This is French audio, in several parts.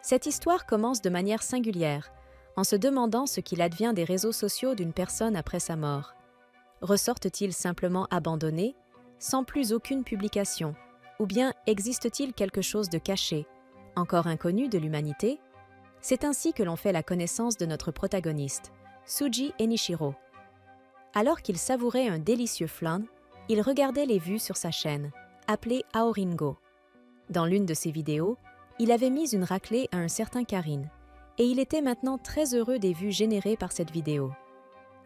Cette histoire commence de manière singulière, en se demandant ce qu'il advient des réseaux sociaux d'une personne après sa mort. Ressortent-ils simplement abandonnés, sans plus aucune publication, ou bien existe-t-il quelque chose de caché, encore inconnu de l'humanité? C'est ainsi que l'on fait la connaissance de notre protagoniste, Tsuji Enichiro. Alors qu'il savourait un délicieux flan, il regardait les vues sur sa chaîne, appelée Aoringo. Dans l'une de ses vidéos, il avait mis une raclée à un certain Karine, et il était maintenant très heureux des vues générées par cette vidéo.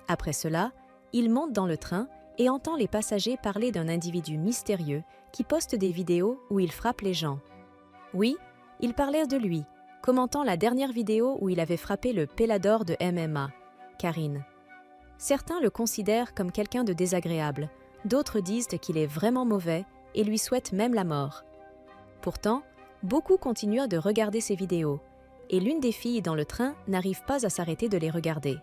Après cela, il monte dans le train et entend les passagers parler d'un individu mystérieux qui poste des vidéos où il frappe les gens. Oui, ils parlaient de lui, commentant la dernière vidéo où il avait frappé le pélador de MMA, Karine. Certains le considèrent comme quelqu'un de désagréable, d'autres disent qu'il est vraiment mauvais et lui souhaitent même la mort. Pourtant, beaucoup continuent de regarder ces vidéos, et l'une des filles dans le train n'arrive pas à s'arrêter de les regarder.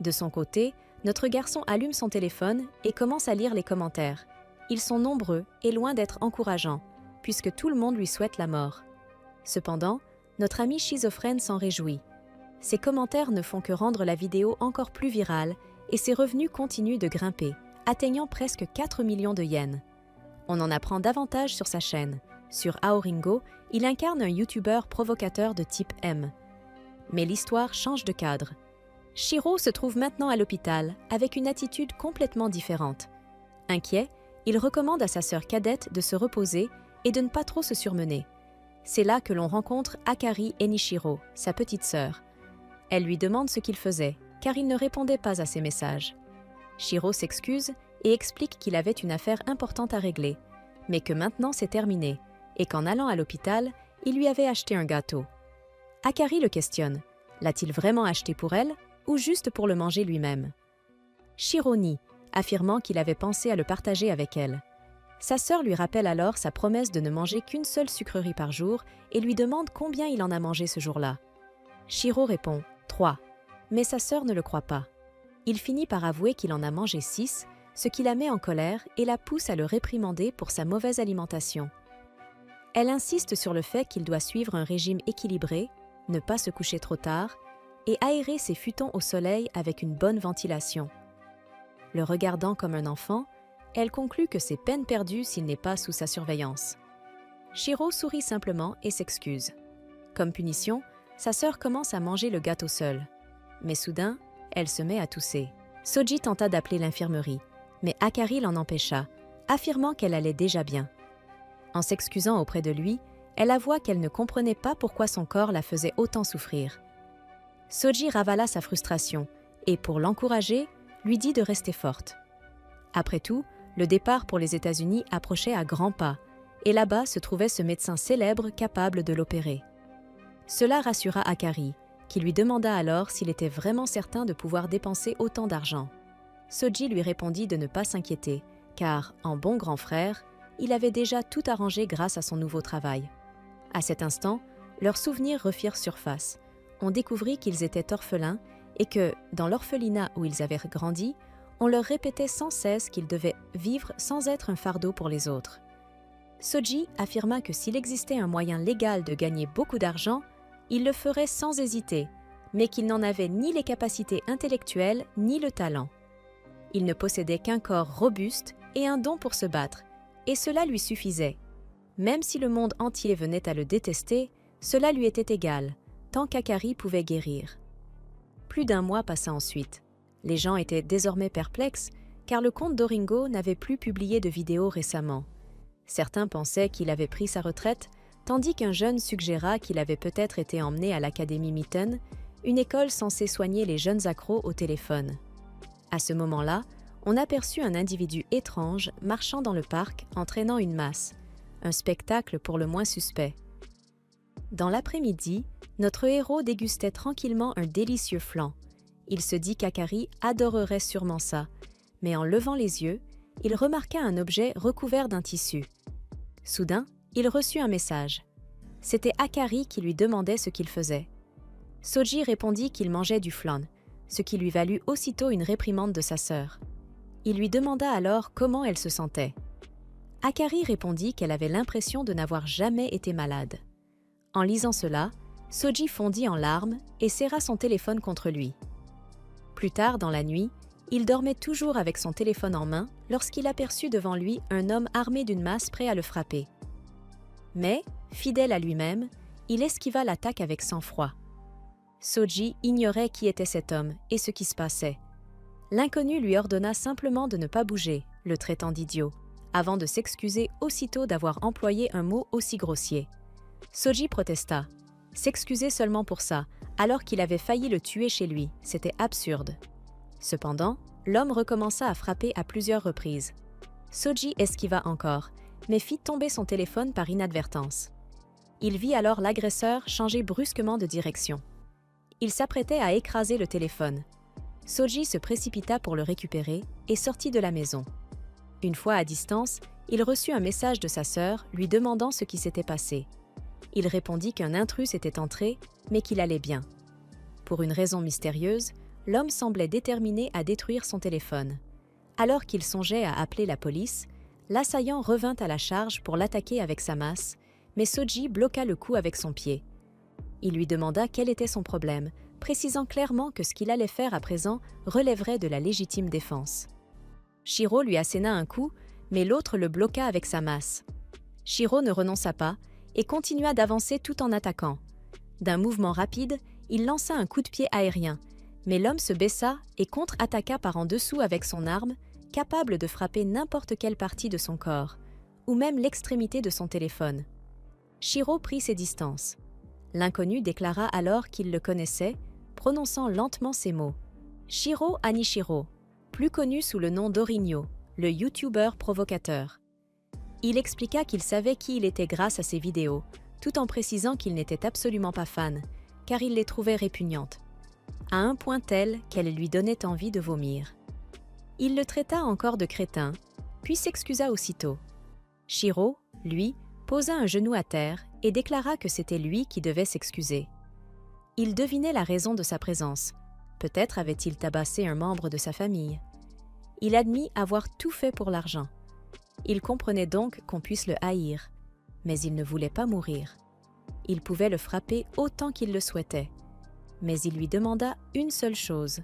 De son côté, notre garçon allume son téléphone et commence à lire les commentaires. Ils sont nombreux et loin d'être encourageants, puisque tout le monde lui souhaite la mort. Cependant, notre ami schizophrène s'en réjouit. Ses commentaires ne font que rendre la vidéo encore plus virale et ses revenus continuent de grimper, atteignant presque 4 millions de yens. On en apprend davantage sur sa chaîne. Sur Aoringo, il incarne un youtubeur provocateur de type M. Mais l'histoire change de cadre. Shiro se trouve maintenant à l'hôpital avec une attitude complètement différente. Inquiet, il recommande à sa sœur cadette de se reposer et de ne pas trop se surmener. C'est là que l'on rencontre Akari Enichiro, sa petite sœur. Elle lui demande ce qu'il faisait, car il ne répondait pas à ses messages. Shiro s'excuse et explique qu'il avait une affaire importante à régler, mais que maintenant c'est terminé, et qu'en allant à l'hôpital, il lui avait acheté un gâteau. Akari le questionne. L'a-t-il vraiment acheté pour elle, ou juste pour le manger lui-même? Shiro nie, affirmant qu'il avait pensé à le partager avec elle. Sa sœur lui rappelle alors sa promesse de ne manger qu'une seule sucrerie par jour et lui demande combien il en a mangé ce jour-là. Shiro répond « 3 », mais sa sœur ne le croit pas. Il finit par avouer qu'il en a mangé 6, ce qui la met en colère et la pousse à le réprimander pour sa mauvaise alimentation. Elle insiste sur le fait qu'il doit suivre un régime équilibré, ne pas se coucher trop tard et aérer ses futons au soleil avec une bonne ventilation. Le regardant comme un enfant, elle conclut que c'est peine perdue s'il n'est pas sous sa surveillance. Shiro sourit simplement et s'excuse. Comme punition, sa sœur commence à manger le gâteau seule. Mais soudain, elle se met à tousser. Soji tenta d'appeler l'infirmerie, mais Akari l'en empêcha, affirmant qu'elle allait déjà bien. En s'excusant auprès de lui, elle avoua qu'elle ne comprenait pas pourquoi son corps la faisait autant souffrir. Soji ravala sa frustration et, pour l'encourager, lui dit de rester forte. Après tout, le départ pour les États-Unis approchait à grands pas, et là-bas se trouvait ce médecin célèbre capable de l'opérer. Cela rassura Akari, qui lui demanda alors s'il était vraiment certain de pouvoir dépenser autant d'argent. Soji lui répondit de ne pas s'inquiéter, car, en bon grand frère, il avait déjà tout arrangé grâce à son nouveau travail. À cet instant, leurs souvenirs refirent surface. On découvrit qu'ils étaient orphelins et que, dans l'orphelinat où ils avaient grandi, on leur répétait sans cesse qu'ils devaient vivre sans être un fardeau pour les autres. Soji affirma que s'il existait un moyen légal de gagner beaucoup d'argent, il le ferait sans hésiter, mais qu'il n'en avait ni les capacités intellectuelles ni le talent. Il ne possédait qu'un corps robuste et un don pour se battre, et cela lui suffisait. Même si le monde entier venait à le détester, cela lui était égal, tant qu'Akari pouvait guérir. Plus d'un mois passa ensuite. Les gens étaient désormais perplexes, car le compte d'Aoringo n'avait plus publié de vidéos récemment. Certains pensaient qu'il avait pris sa retraite, tandis qu'un jeune suggéra qu'il avait peut-être été emmené à l'Académie Mitten, une école censée soigner les jeunes accros au téléphone. À ce moment-là, on aperçut un individu étrange marchant dans le parc en traînant une masse, un spectacle pour le moins suspect. Dans l'après-midi, notre héros dégustait tranquillement un délicieux flan. Il se dit qu'Akari adorerait sûrement ça, mais en levant les yeux, il remarqua un objet recouvert d'un tissu. Soudain, il reçut un message. C'était Akari qui lui demandait ce qu'il faisait. Soji répondit qu'il mangeait du flan, ce qui lui valut aussitôt une réprimande de sa sœur. Il lui demanda alors comment elle se sentait. Akari répondit qu'elle avait l'impression de n'avoir jamais été malade. En lisant cela, Soji fondit en larmes et serra son téléphone contre lui. Plus tard dans la nuit, il dormait toujours avec son téléphone en main lorsqu'il aperçut devant lui un homme armé d'une masse prêt à le frapper. Mais, fidèle à lui-même, il esquiva l'attaque avec sang-froid. Soji ignorait qui était cet homme et ce qui se passait. L'inconnu lui ordonna simplement de ne pas bouger, le traitant d'idiot, avant de s'excuser aussitôt d'avoir employé un mot aussi grossier. Soji protesta. S'excuser seulement pour ça, alors qu'il avait failli le tuer chez lui, c'était absurde. Cependant, l'homme recommença à frapper à plusieurs reprises. Soji esquiva encore, mais fit tomber son téléphone par inadvertance. Il vit alors l'agresseur changer brusquement de direction. Il s'apprêtait à écraser le téléphone. Soji se précipita pour le récupérer et sortit de la maison. Une fois à distance, il reçut un message de sa sœur lui demandant ce qui s'était passé. Il répondit qu'un intrus était entré, mais qu'il allait bien. Pour une raison mystérieuse, l'homme semblait déterminé à détruire son téléphone. Alors qu'il songeait à appeler la police, l'assaillant revint à la charge pour l'attaquer avec sa masse, mais Soji bloqua le coup avec son pied. Il lui demanda quel était son problème, précisant clairement que ce qu'il allait faire à présent relèverait de la légitime défense. Shiro lui asséna un coup, mais l'autre le bloqua avec sa masse. Shiro ne renonça pas et continua d'avancer tout en attaquant. D'un mouvement rapide, il lança un coup de pied aérien, mais l'homme se baissa et contre-attaqua par en dessous avec son arme, capable de frapper n'importe quelle partie de son corps, ou même l'extrémité de son téléphone. Shiro prit ses distances. L'inconnu déclara alors qu'il le connaissait, prononçant lentement ces mots. Shiro Anishiro, plus connu sous le nom d'Origno, le youtubeur provocateur. Il expliqua qu'il savait qui il était grâce à ses vidéos, tout en précisant qu'il n'était absolument pas fan, car il les trouvait répugnantes, à un point tel qu'elles lui donnaient envie de vomir. Il le traita encore de crétin, puis s'excusa aussitôt. Shiro, lui, posa un genou à terre et déclara que c'était lui qui devait s'excuser. Il devinait la raison de sa présence. Peut-être avait-il tabassé un membre de sa famille. Il admit avoir tout fait pour l'argent. Il comprenait donc qu'on puisse le haïr, mais il ne voulait pas mourir. Il pouvait le frapper autant qu'il le souhaitait. Mais il lui demanda une seule chose,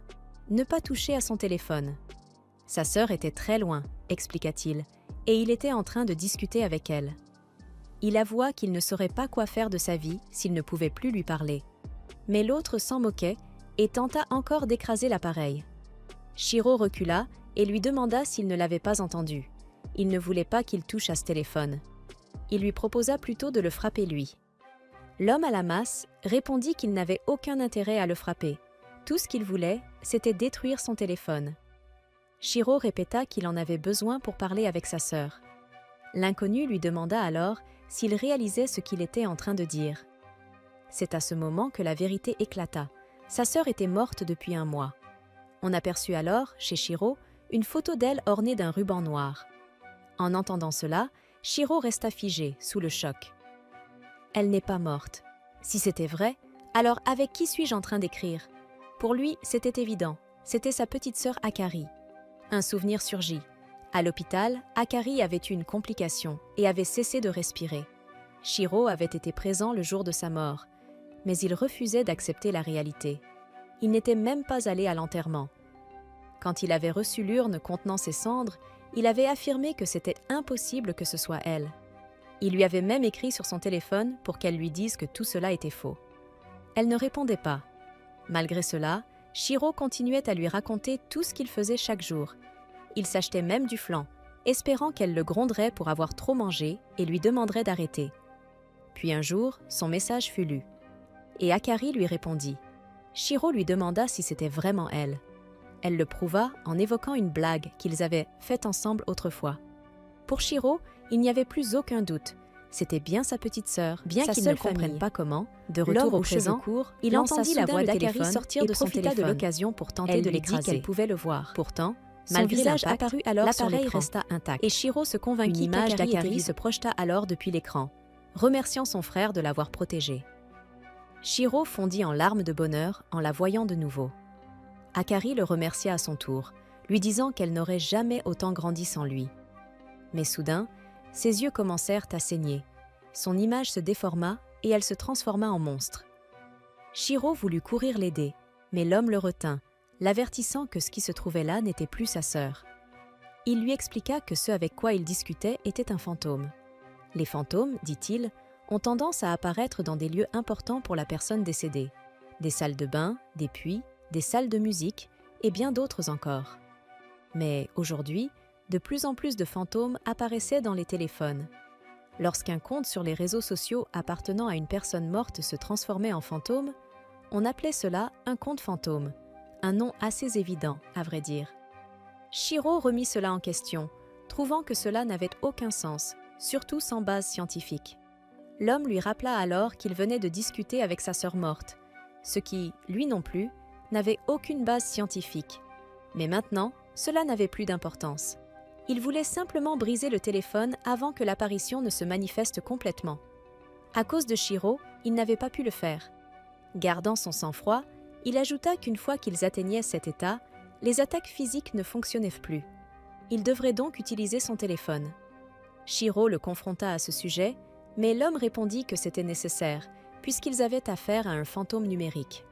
ne pas toucher à son téléphone. Sa sœur était très loin, expliqua-t-il, et il était en train de discuter avec elle. Il avoua qu'il ne saurait pas quoi faire de sa vie s'il ne pouvait plus lui parler. Mais l'autre s'en moquait et tenta encore d'écraser l'appareil. Shiro recula et lui demanda s'il ne l'avait pas entendu. Il ne voulait pas qu'il touche à ce téléphone. Il lui proposa plutôt de le frapper lui. L'homme à la masse répondit qu'il n'avait aucun intérêt à le frapper. Tout ce qu'il voulait, c'était détruire son téléphone. Shiro répéta qu'il en avait besoin pour parler avec sa sœur. L'inconnu lui demanda alors s'il réalisait ce qu'il était en train de dire. C'est à ce moment que la vérité éclata. Sa sœur était morte depuis 1 mois. On aperçut alors, chez Shiro, une photo d'elle ornée d'un ruban noir. En entendant cela, Shiro resta figé, sous le choc. Elle n'est pas morte. Si c'était vrai, alors avec qui suis-je en train d'écrire? Pour lui, c'était évident. C'était sa petite sœur Akari. Un souvenir surgit. À l'hôpital, Akari avait eu une complication et avait cessé de respirer. Shiro avait été présent le jour de sa mort, mais il refusait d'accepter la réalité. Il n'était même pas allé à l'enterrement. Quand il avait reçu l'urne contenant ses cendres, il avait affirmé que c'était impossible que ce soit elle. Il lui avait même écrit sur son téléphone pour qu'elle lui dise que tout cela était faux. Elle ne répondait pas. Malgré cela, Shiro continuait à lui raconter tout ce qu'il faisait chaque jour. Il s'achetait même du flan, espérant qu'elle le gronderait pour avoir trop mangé et lui demanderait d'arrêter. Puis un jour, son message fut lu. Et Akari lui répondit. Shiro lui demanda si c'était vraiment elle. Elle le prouva en évoquant une blague qu'ils avaient faite ensemble autrefois. Pour Shiro, il n'y avait plus aucun doute. C'était bien sa petite sœur, bien qu'il ne comprenne pas comment. De retour au présent, il entendit la voix d'Akari sortir de son téléphone de l'occasion pour tenter de l'écraser. Elle pouvait le voir. Pourtant, malgré visage apparut alors sur l'appareil resta intact. Et Shiro se convainquit qu'une image d'Akari se projeta alors depuis l'écran, remerciant son frère de l'avoir protégée. Shiro fondit en larmes de bonheur en la voyant de nouveau. Akari le remercia à son tour, lui disant qu'elle n'aurait jamais autant grandi sans lui. Mais soudain, ses yeux commencèrent à saigner. Son image se déforma et elle se transforma en monstre. Shiro voulut courir l'aider, mais l'homme le retint, l'avertissant que ce qui se trouvait là n'était plus sa sœur. Il lui expliqua que ce avec quoi il discutait était un fantôme. Les fantômes, dit-il, ont tendance à apparaître dans des lieux importants pour la personne décédée. Des salles de bain, des puits, des salles de musique et bien d'autres encore. Mais aujourd'hui, de plus en plus de fantômes apparaissaient dans les téléphones. Lorsqu'un compte sur les réseaux sociaux appartenant à une personne morte se transformait en fantôme, on appelait cela un compte fantôme, un nom assez évident, à vrai dire. Shiro remit cela en question, trouvant que cela n'avait aucun sens, surtout sans base scientifique. L'homme lui rappela alors qu'il venait de discuter avec sa sœur morte, ce qui, lui non plus, n'avait aucune base scientifique. Mais maintenant, cela n'avait plus d'importance. Il voulait simplement briser le téléphone avant que l'apparition ne se manifeste complètement. À cause de Shiro, il n'avait pas pu le faire. Gardant son sang-froid, il ajouta qu'une fois qu'ils atteignaient cet état, les attaques physiques ne fonctionnaient plus. Il devrait donc utiliser son téléphone. Shiro le confronta à ce sujet, mais l'homme répondit que c'était nécessaire, puisqu'ils avaient affaire à un fantôme numérique.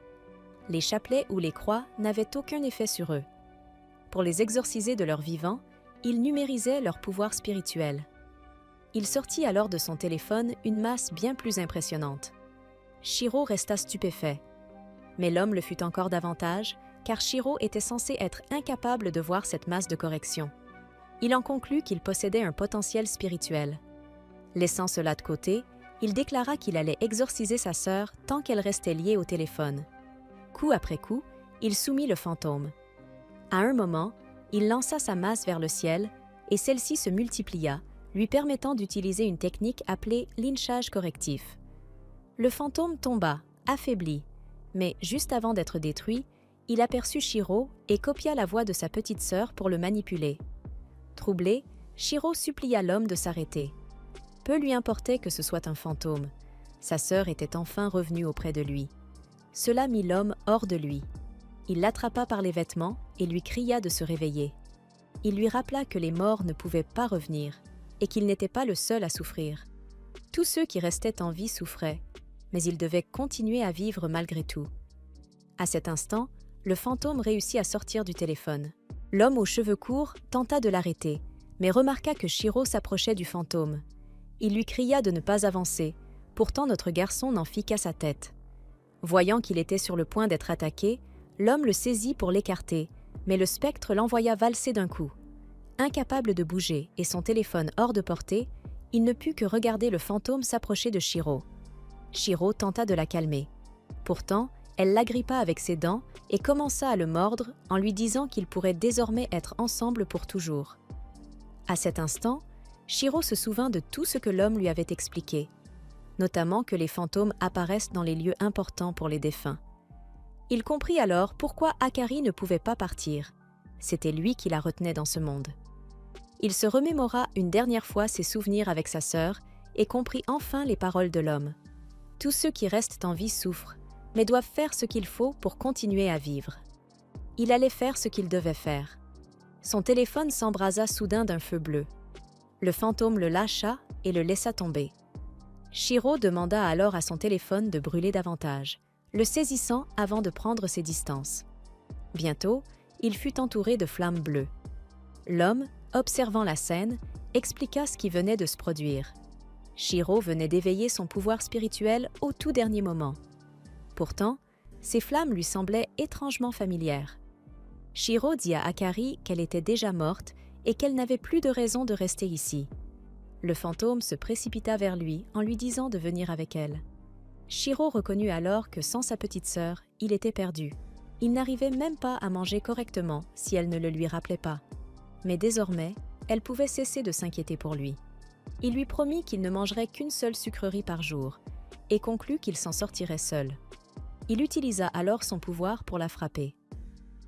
Les chapelets ou les croix n'avaient aucun effet sur eux. Pour les exorciser de leur vivant, il numérisait leur pouvoir spirituel. Il sortit alors de son téléphone une masse bien plus impressionnante. Shiro resta stupéfait. Mais l'homme le fut encore davantage, car Shiro était censé être incapable de voir cette masse de correction. Il en conclut qu'il possédait un potentiel spirituel. Laissant cela de côté, il déclara qu'il allait exorciser sa sœur tant qu'elle restait liée au téléphone. Coup après coup, il soumit le fantôme. À un moment, il lança sa masse vers le ciel et celle-ci se multiplia, lui permettant d'utiliser une technique appelée lynchage correctif. Le fantôme tomba, affaibli, mais juste avant d'être détruit, il aperçut Shiro et copia la voix de sa petite sœur pour le manipuler. Troublé, Shiro supplia l'homme de s'arrêter. Peu lui importait que ce soit un fantôme. Sa sœur était enfin revenue auprès de lui. Cela mit l'homme hors de lui. Il l'attrapa par les vêtements et lui cria de se réveiller. Il lui rappela que les morts ne pouvaient pas revenir et qu'il n'était pas le seul à souffrir. Tous ceux qui restaient en vie souffraient, mais ils devaient continuer à vivre malgré tout. À cet instant, le fantôme réussit à sortir du téléphone. L'homme aux cheveux courts tenta de l'arrêter, mais remarqua que Shiro s'approchait du fantôme. Il lui cria de ne pas avancer, pourtant notre garçon n'en fit qu'à sa tête. Voyant qu'il était sur le point d'être attaqué, l'homme le saisit pour l'écarter, mais le spectre l'envoya valser d'un coup. Incapable de bouger et son téléphone hors de portée, il ne put que regarder le fantôme s'approcher de Shiro. Shiro tenta de la calmer. Pourtant, elle l'agrippa avec ses dents et commença à le mordre en lui disant qu'ils pourraient désormais être ensemble pour toujours. À cet instant, Shiro se souvint de tout ce que l'homme lui avait expliqué, notamment que les fantômes apparaissent dans les lieux importants pour les défunts. Il comprit alors pourquoi Akari ne pouvait pas partir. C'était lui qui la retenait dans ce monde. Il se remémora une dernière fois ses souvenirs avec sa sœur et comprit enfin les paroles de l'homme. Tous ceux qui restent en vie souffrent, mais doivent faire ce qu'il faut pour continuer à vivre. Il allait faire ce qu'il devait faire. Son téléphone s'embrasa soudain d'un feu bleu. Le fantôme le lâcha et le laissa tomber. Shiro demanda alors à son téléphone de brûler davantage, le saisissant avant de prendre ses distances. Bientôt, il fut entouré de flammes bleues. L'homme, observant la scène, expliqua ce qui venait de se produire. Shiro venait d'éveiller son pouvoir spirituel au tout dernier moment. Pourtant, ces flammes lui semblaient étrangement familières. Shiro dit à Akari qu'elle était déjà morte et qu'elle n'avait plus de raison de rester ici. Le fantôme se précipita vers lui en lui disant de venir avec elle. Shiro reconnut alors que sans sa petite sœur, il était perdu. Il n'arrivait même pas à manger correctement si elle ne le lui rappelait pas. Mais désormais, elle pouvait cesser de s'inquiéter pour lui. Il lui promit qu'il ne mangerait qu'une seule sucrerie par jour et conclut qu'il s'en sortirait seul. Il utilisa alors son pouvoir pour la frapper.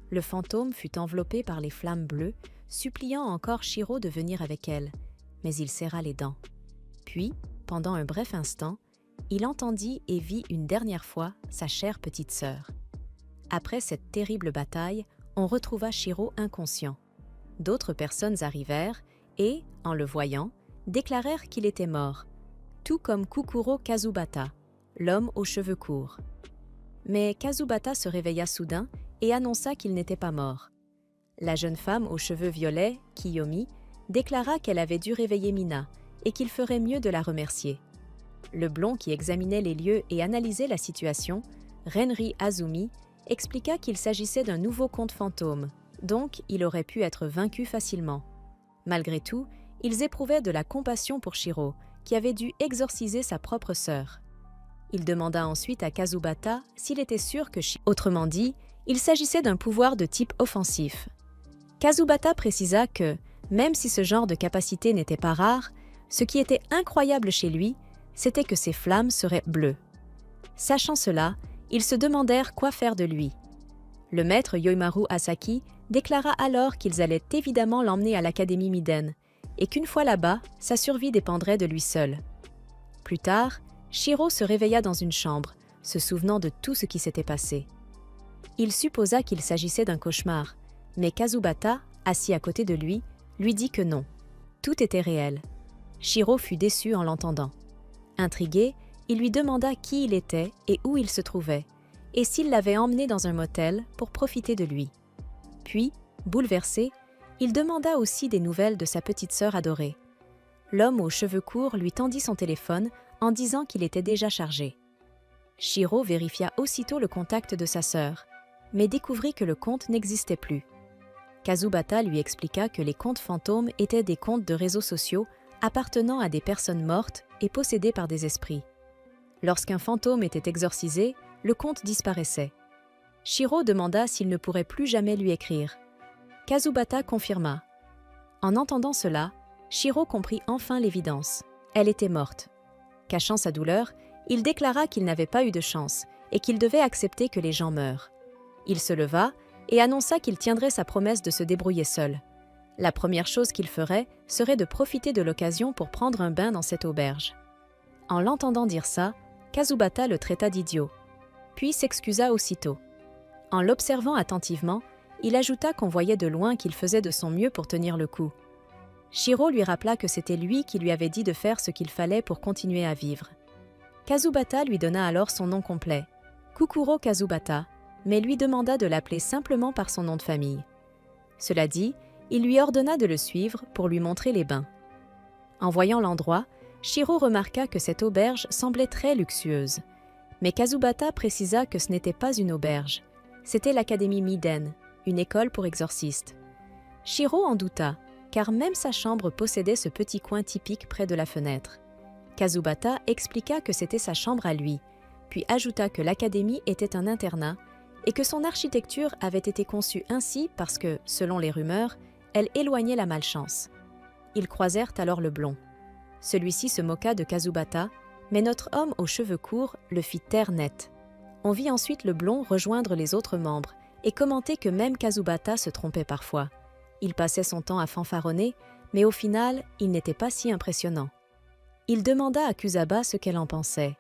Le fantôme fut enveloppé par les flammes bleues, suppliant encore Shiro de venir avec elle, mais il serra les dents. Puis, pendant un bref instant, il entendit et vit une dernière fois sa chère petite sœur. Après cette terrible bataille, on retrouva Shiro inconscient. D'autres personnes arrivèrent et, en le voyant, déclarèrent qu'il était mort, tout comme Kukuro Kazubata, l'homme aux cheveux courts. mais Kazubata se réveilla soudain et annonça qu'il n'était pas mort. La jeune femme aux cheveux violets, Kiyomi, déclara qu'elle avait dû réveiller Mina et qu'il ferait mieux de la remercier. Le blond qui examinait les lieux et analysait la situation, Renri Azumi, expliqua qu'il s'agissait d'un nouveau conte fantôme, donc il aurait pu être vaincu facilement. Malgré tout, ils éprouvaient de la compassion pour Shiro, qui avait dû exorciser sa propre sœur. Il demanda ensuite à Kazubata s'il était sûr que autrement dit, il s'agissait d'un pouvoir de type offensif. Kazubata précisa que, même si ce genre de capacité n'était pas rare, ce qui était incroyable chez lui, c'était que ses flammes seraient bleues. Sachant cela, ils se demandèrent quoi faire de lui. Le maître Yoimaru Asaki déclara alors qu'ils allaient évidemment l'emmener à l'Académie Miden, et qu'une fois là-bas, sa survie dépendrait de lui seul. Plus tard, Shiro se réveilla dans une chambre, se souvenant de tout ce qui s'était passé. Il supposa qu'il s'agissait d'un cauchemar, mais Kazubata, assis à côté de lui dit que non. Tout était réel. Shiro fut déçu en l'entendant. Intrigué, il lui demanda qui il était et où il se trouvait, et s'il l'avait emmené dans un motel pour profiter de lui. Puis, bouleversé, il demanda aussi des nouvelles de sa petite sœur adorée. L'homme aux cheveux courts lui tendit son téléphone en disant qu'il était déjà chargé. Shiro vérifia aussitôt le contact de sa sœur, mais découvrit que le compte n'existait plus. Kazubata lui expliqua que les comptes fantômes étaient des comptes de réseaux sociaux appartenant à des personnes mortes et possédées par des esprits. Lorsqu'un fantôme était exorcisé, le compte disparaissait. Shiro demanda s'il ne pourrait plus jamais lui écrire. Kazubata confirma. En entendant cela, Shiro comprit enfin l'évidence. Elle était morte. Cachant sa douleur, il déclara qu'il n'avait pas eu de chance et qu'il devait accepter que les gens meurent. Il se leva et annonça qu'il tiendrait sa promesse de se débrouiller seul. La première chose qu'il ferait serait de profiter de l'occasion pour prendre un bain dans cette auberge. En l'entendant dire ça, Kazubata le traita d'idiot, puis s'excusa aussitôt. En l'observant attentivement, il ajouta qu'on voyait de loin qu'il faisait de son mieux pour tenir le coup. Shiro lui rappela que c'était lui qui lui avait dit de faire ce qu'il fallait pour continuer à vivre. Kazubata lui donna alors son nom complet, Kukuro Kazubata, mais lui demanda de l'appeler simplement par son nom de famille. Cela dit, il lui ordonna de le suivre pour lui montrer les bains. En voyant l'endroit, Shiro remarqua que cette auberge semblait très luxueuse. Mais Kazubata précisa que ce n'était pas une auberge. C'était l'Académie Miden, une école pour exorcistes. Shiro en douta, car même sa chambre possédait ce petit coin typique près de la fenêtre. Kazubata expliqua que c'était sa chambre à lui, puis ajouta que l'Académie était un internat et que son architecture avait été conçue ainsi parce que, selon les rumeurs, elle éloignait la malchance. Ils croisèrent alors le blond. Celui-ci se moqua de Kazubata, mais notre homme aux cheveux courts le fit taire net. On vit ensuite le blond rejoindre les autres membres et commenter que même Kazubata se trompait parfois. Il passait son temps à fanfaronner, mais au final, il n'était pas si impressionnant. Il demanda à Kusaba ce qu'elle en pensait.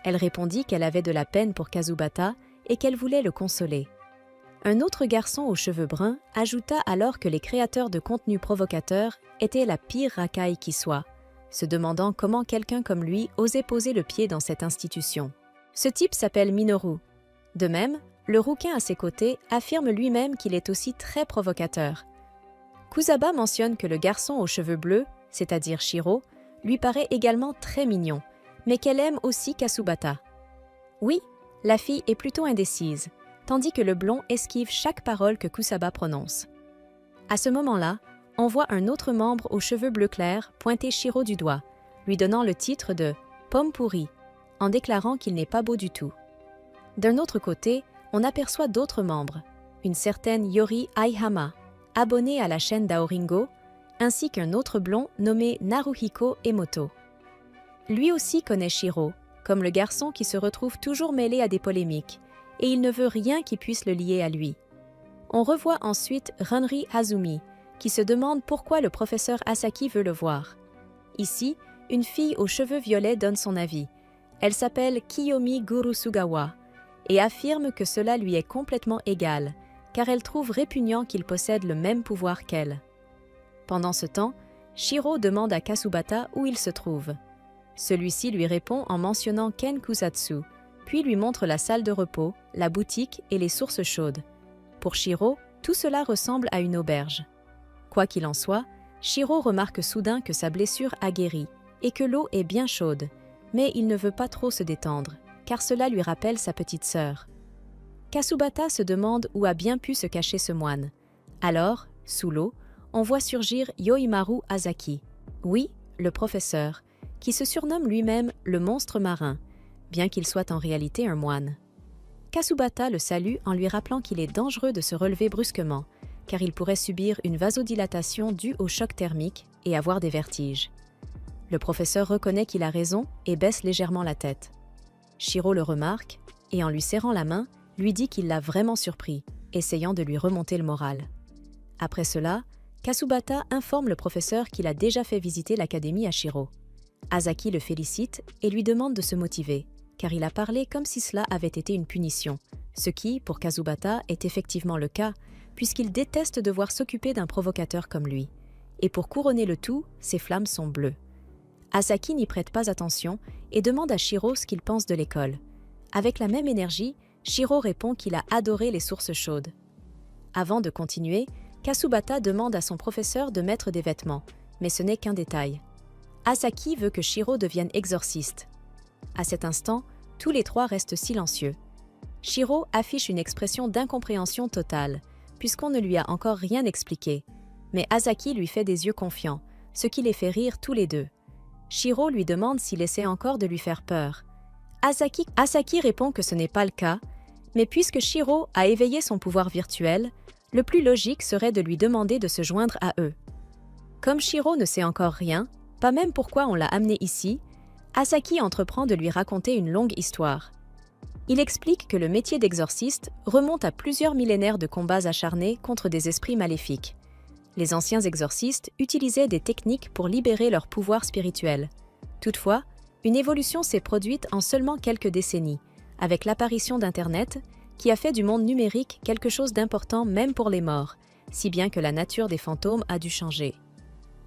Elle répondit qu'elle avait de la peine pour Kazubata et qu'elle voulait le consoler. Un autre garçon aux cheveux bruns ajouta alors que les créateurs de contenus provocateurs étaient la pire racaille qui soit, se demandant comment quelqu'un comme lui osait poser le pied dans cette institution. Ce type s'appelle Minoru. De même, le rouquin à ses côtés affirme lui-même qu'il est aussi très provocateur. Kusaba mentionne que le garçon aux cheveux bleus, c'est-à-dire Shiro, lui paraît également très mignon, mais qu'elle aime aussi Kazubata. Oui, la fille est plutôt indécise, tandis que le blond esquive chaque parole que Kusaba prononce. À ce moment-là, on voit un autre membre aux cheveux bleu clair pointer Shiro du doigt, lui donnant le titre de « pomme pourrie », en déclarant qu'il n'est pas beau du tout. D'un autre côté, on aperçoit d'autres membres, une certaine Yori Aihama, abonnée à la chaîne d'Aoringo, ainsi qu'un autre blond nommé Naruhiko Emoto. Lui aussi connaît Shiro, comme le garçon qui se retrouve toujours mêlé à des polémiques, et il ne veut rien qui puisse le lier à lui. On revoit ensuite Renri Azumi, qui se demande pourquoi le professeur Asaki veut le voir. Ici, une fille aux cheveux violets donne son avis. Elle s'appelle Kiyomi Gurusugawa et affirme que cela lui est complètement égal, car elle trouve répugnant qu'il possède le même pouvoir qu'elle. Pendant ce temps, Shiro demande à Kazubata où il se trouve. Celui-ci lui répond en mentionnant Ken Kusatsu, puis lui montre la salle de repos, la boutique et les sources chaudes. Pour Shiro, tout cela ressemble à une auberge. Quoi qu'il en soit, Shiro remarque soudain que sa blessure a guéri et que l'eau est bien chaude, mais il ne veut pas trop se détendre, car cela lui rappelle sa petite sœur. Kasubata se demande où a bien pu se cacher ce moine. Alors, sous l'eau, on voit surgir Yoimaru Asaki, oui, le professeur, qui se surnomme lui-même le monstre marin, bien qu'il soit en réalité un moine. Kasubata le salue en lui rappelant qu'il est dangereux de se relever brusquement, car il pourrait subir une vasodilatation due au choc thermique et avoir des vertiges. Le professeur reconnaît qu'il a raison et baisse légèrement la tête. Shiro le remarque et en lui serrant la main, lui dit qu'il l'a vraiment surpris, essayant de lui remonter le moral. Après cela, Kasubata informe le professeur qu'il a déjà fait visiter l'académie à Shiro. Asaki le félicite et lui demande de se motiver, car il a parlé comme si cela avait été une punition, ce qui, pour Kasubata, est effectivement le cas, puisqu'il déteste devoir s'occuper d'un provocateur comme lui. Et pour couronner le tout, ses flammes sont bleues. Asaki n'y prête pas attention et demande à Shiro ce qu'il pense de l'école. Avec la même énergie, Shiro répond qu'il a adoré les sources chaudes. Avant de continuer, Kasubata demande à son professeur de mettre des vêtements, mais ce n'est qu'un détail. Asaki veut que Shiro devienne exorciste. À cet instant, tous les trois restent silencieux. Shiro affiche une expression d'incompréhension totale, puisqu'on ne lui a encore rien expliqué, mais Asaki lui fait des yeux confiants, ce qui les fait rire tous les deux. Shiro lui demande s'il essaie encore de lui faire peur. Asaki répond que ce n'est pas le cas, mais puisque Shiro a éveillé son pouvoir virtuel, le plus logique serait de lui demander de se joindre à eux. Comme Shiro ne sait encore rien, pas même pourquoi on l'a amené ici, Asaki entreprend de lui raconter une longue histoire. Il explique que le métier d'exorciste remonte à plusieurs millénaires de combats acharnés contre des esprits maléfiques. Les anciens exorcistes utilisaient des techniques pour libérer leur pouvoir spirituel. Toutefois, une évolution s'est produite en seulement quelques décennies, avec l'apparition d'Internet, qui a fait du monde numérique quelque chose d'important même pour les morts, si bien que la nature des fantômes a dû changer.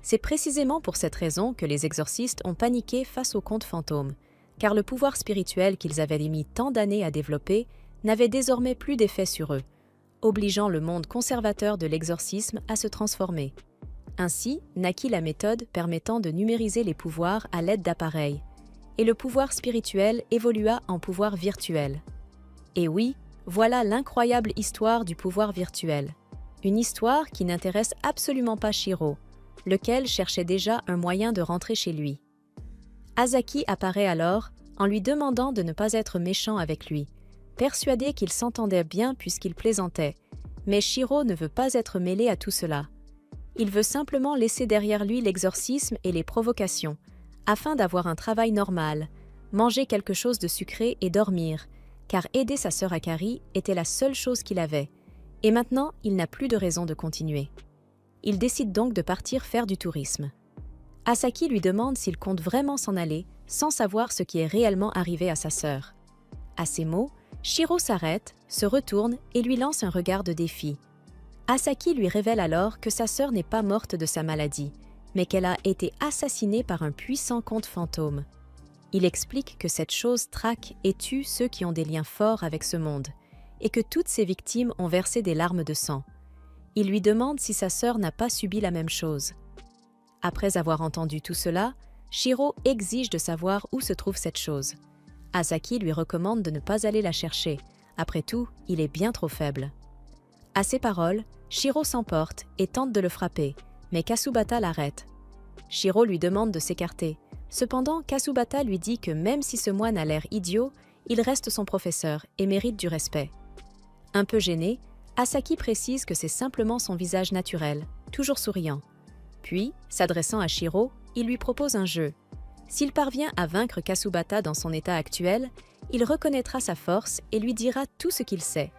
C'est précisément pour cette raison que les exorcistes ont paniqué face aux contes fantômes, car le pouvoir spirituel qu'ils avaient mis tant d'années à développer n'avait désormais plus d'effet sur eux, obligeant le monde conservateur de l'exorcisme à se transformer. Ainsi naquit la méthode permettant de numériser les pouvoirs à l'aide d'appareils, et le pouvoir spirituel évolua en pouvoir virtuel. Et oui, voilà l'incroyable histoire du pouvoir virtuel. Une histoire qui n'intéresse absolument pas Shiro, lequel cherchait déjà un moyen de rentrer chez lui. Asaki apparaît alors en lui demandant de ne pas être méchant avec lui, persuadé qu'il s'entendait bien puisqu'il plaisantait, mais Shiro ne veut pas être mêlé à tout cela. Il veut simplement laisser derrière lui l'exorcisme et les provocations, afin d'avoir un travail normal, manger quelque chose de sucré et dormir, car aider sa sœur Akari était la seule chose qu'il avait, et maintenant il n'a plus de raison de continuer. Il décide donc de partir faire du tourisme. Asaki lui demande s'il compte vraiment s'en aller, sans savoir ce qui est réellement arrivé à sa sœur. À ces mots, Shiro s'arrête, se retourne et lui lance un regard de défi. Asaki lui révèle alors que sa sœur n'est pas morte de sa maladie, mais qu'elle a été assassinée par un puissant conte fantôme. Il explique que cette chose traque et tue ceux qui ont des liens forts avec ce monde, et que toutes ses victimes ont versé des larmes de sang. Il lui demande si sa sœur n'a pas subi la même chose. Après avoir entendu tout cela, Shiro exige de savoir où se trouve cette chose. Asaki lui recommande de ne pas aller la chercher. Après tout, il est bien trop faible. À ces paroles, Shiro s'emporte et tente de le frapper, mais Kasubata l'arrête. Shiro lui demande de s'écarter. Cependant, Kasubata lui dit que même si ce moine a l'air idiot, il reste son professeur et mérite du respect. Un peu gêné, Asaki précise que c'est simplement son visage naturel, toujours souriant. Puis, s'adressant à Shiro, il lui propose un jeu. S'il parvient à vaincre Kasubata dans son état actuel, il reconnaîtra sa force et lui dira tout ce qu'il sait.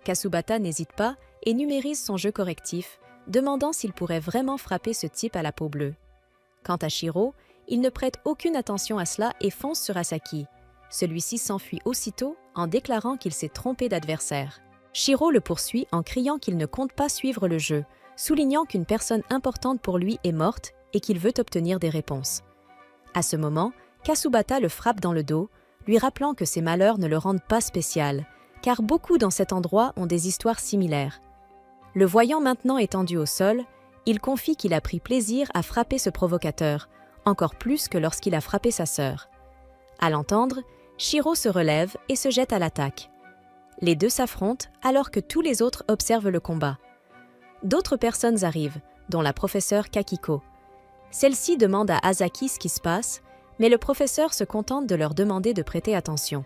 Kasubata n'hésite pas et numérise son jeu correctif, demandant s'il pourrait vraiment frapper ce type à la peau bleue. Quant à Shiro, il ne prête aucune attention à cela et fonce sur Asaki. Celui-ci s'enfuit aussitôt en déclarant qu'il s'est trompé d'adversaire. Shiro le poursuit en criant qu'il ne compte pas suivre le jeu, soulignant qu'une personne importante pour lui est morte et qu'il veut obtenir des réponses. À ce moment, Kasubata le frappe dans le dos, lui rappelant que ses malheurs ne le rendent pas spécial, car beaucoup dans cet endroit ont des histoires similaires. Le voyant maintenant étendu au sol, il confie qu'il a pris plaisir à frapper ce provocateur, encore plus que lorsqu'il a frappé sa sœur. À l'entendre, Shiro se relève et se jette à l'attaque. Les deux s'affrontent alors que tous les autres observent le combat. D'autres personnes arrivent, dont la professeure Kakiko. Celle-ci demande à Asaki ce qui se passe, mais le professeur se contente de leur demander de prêter attention.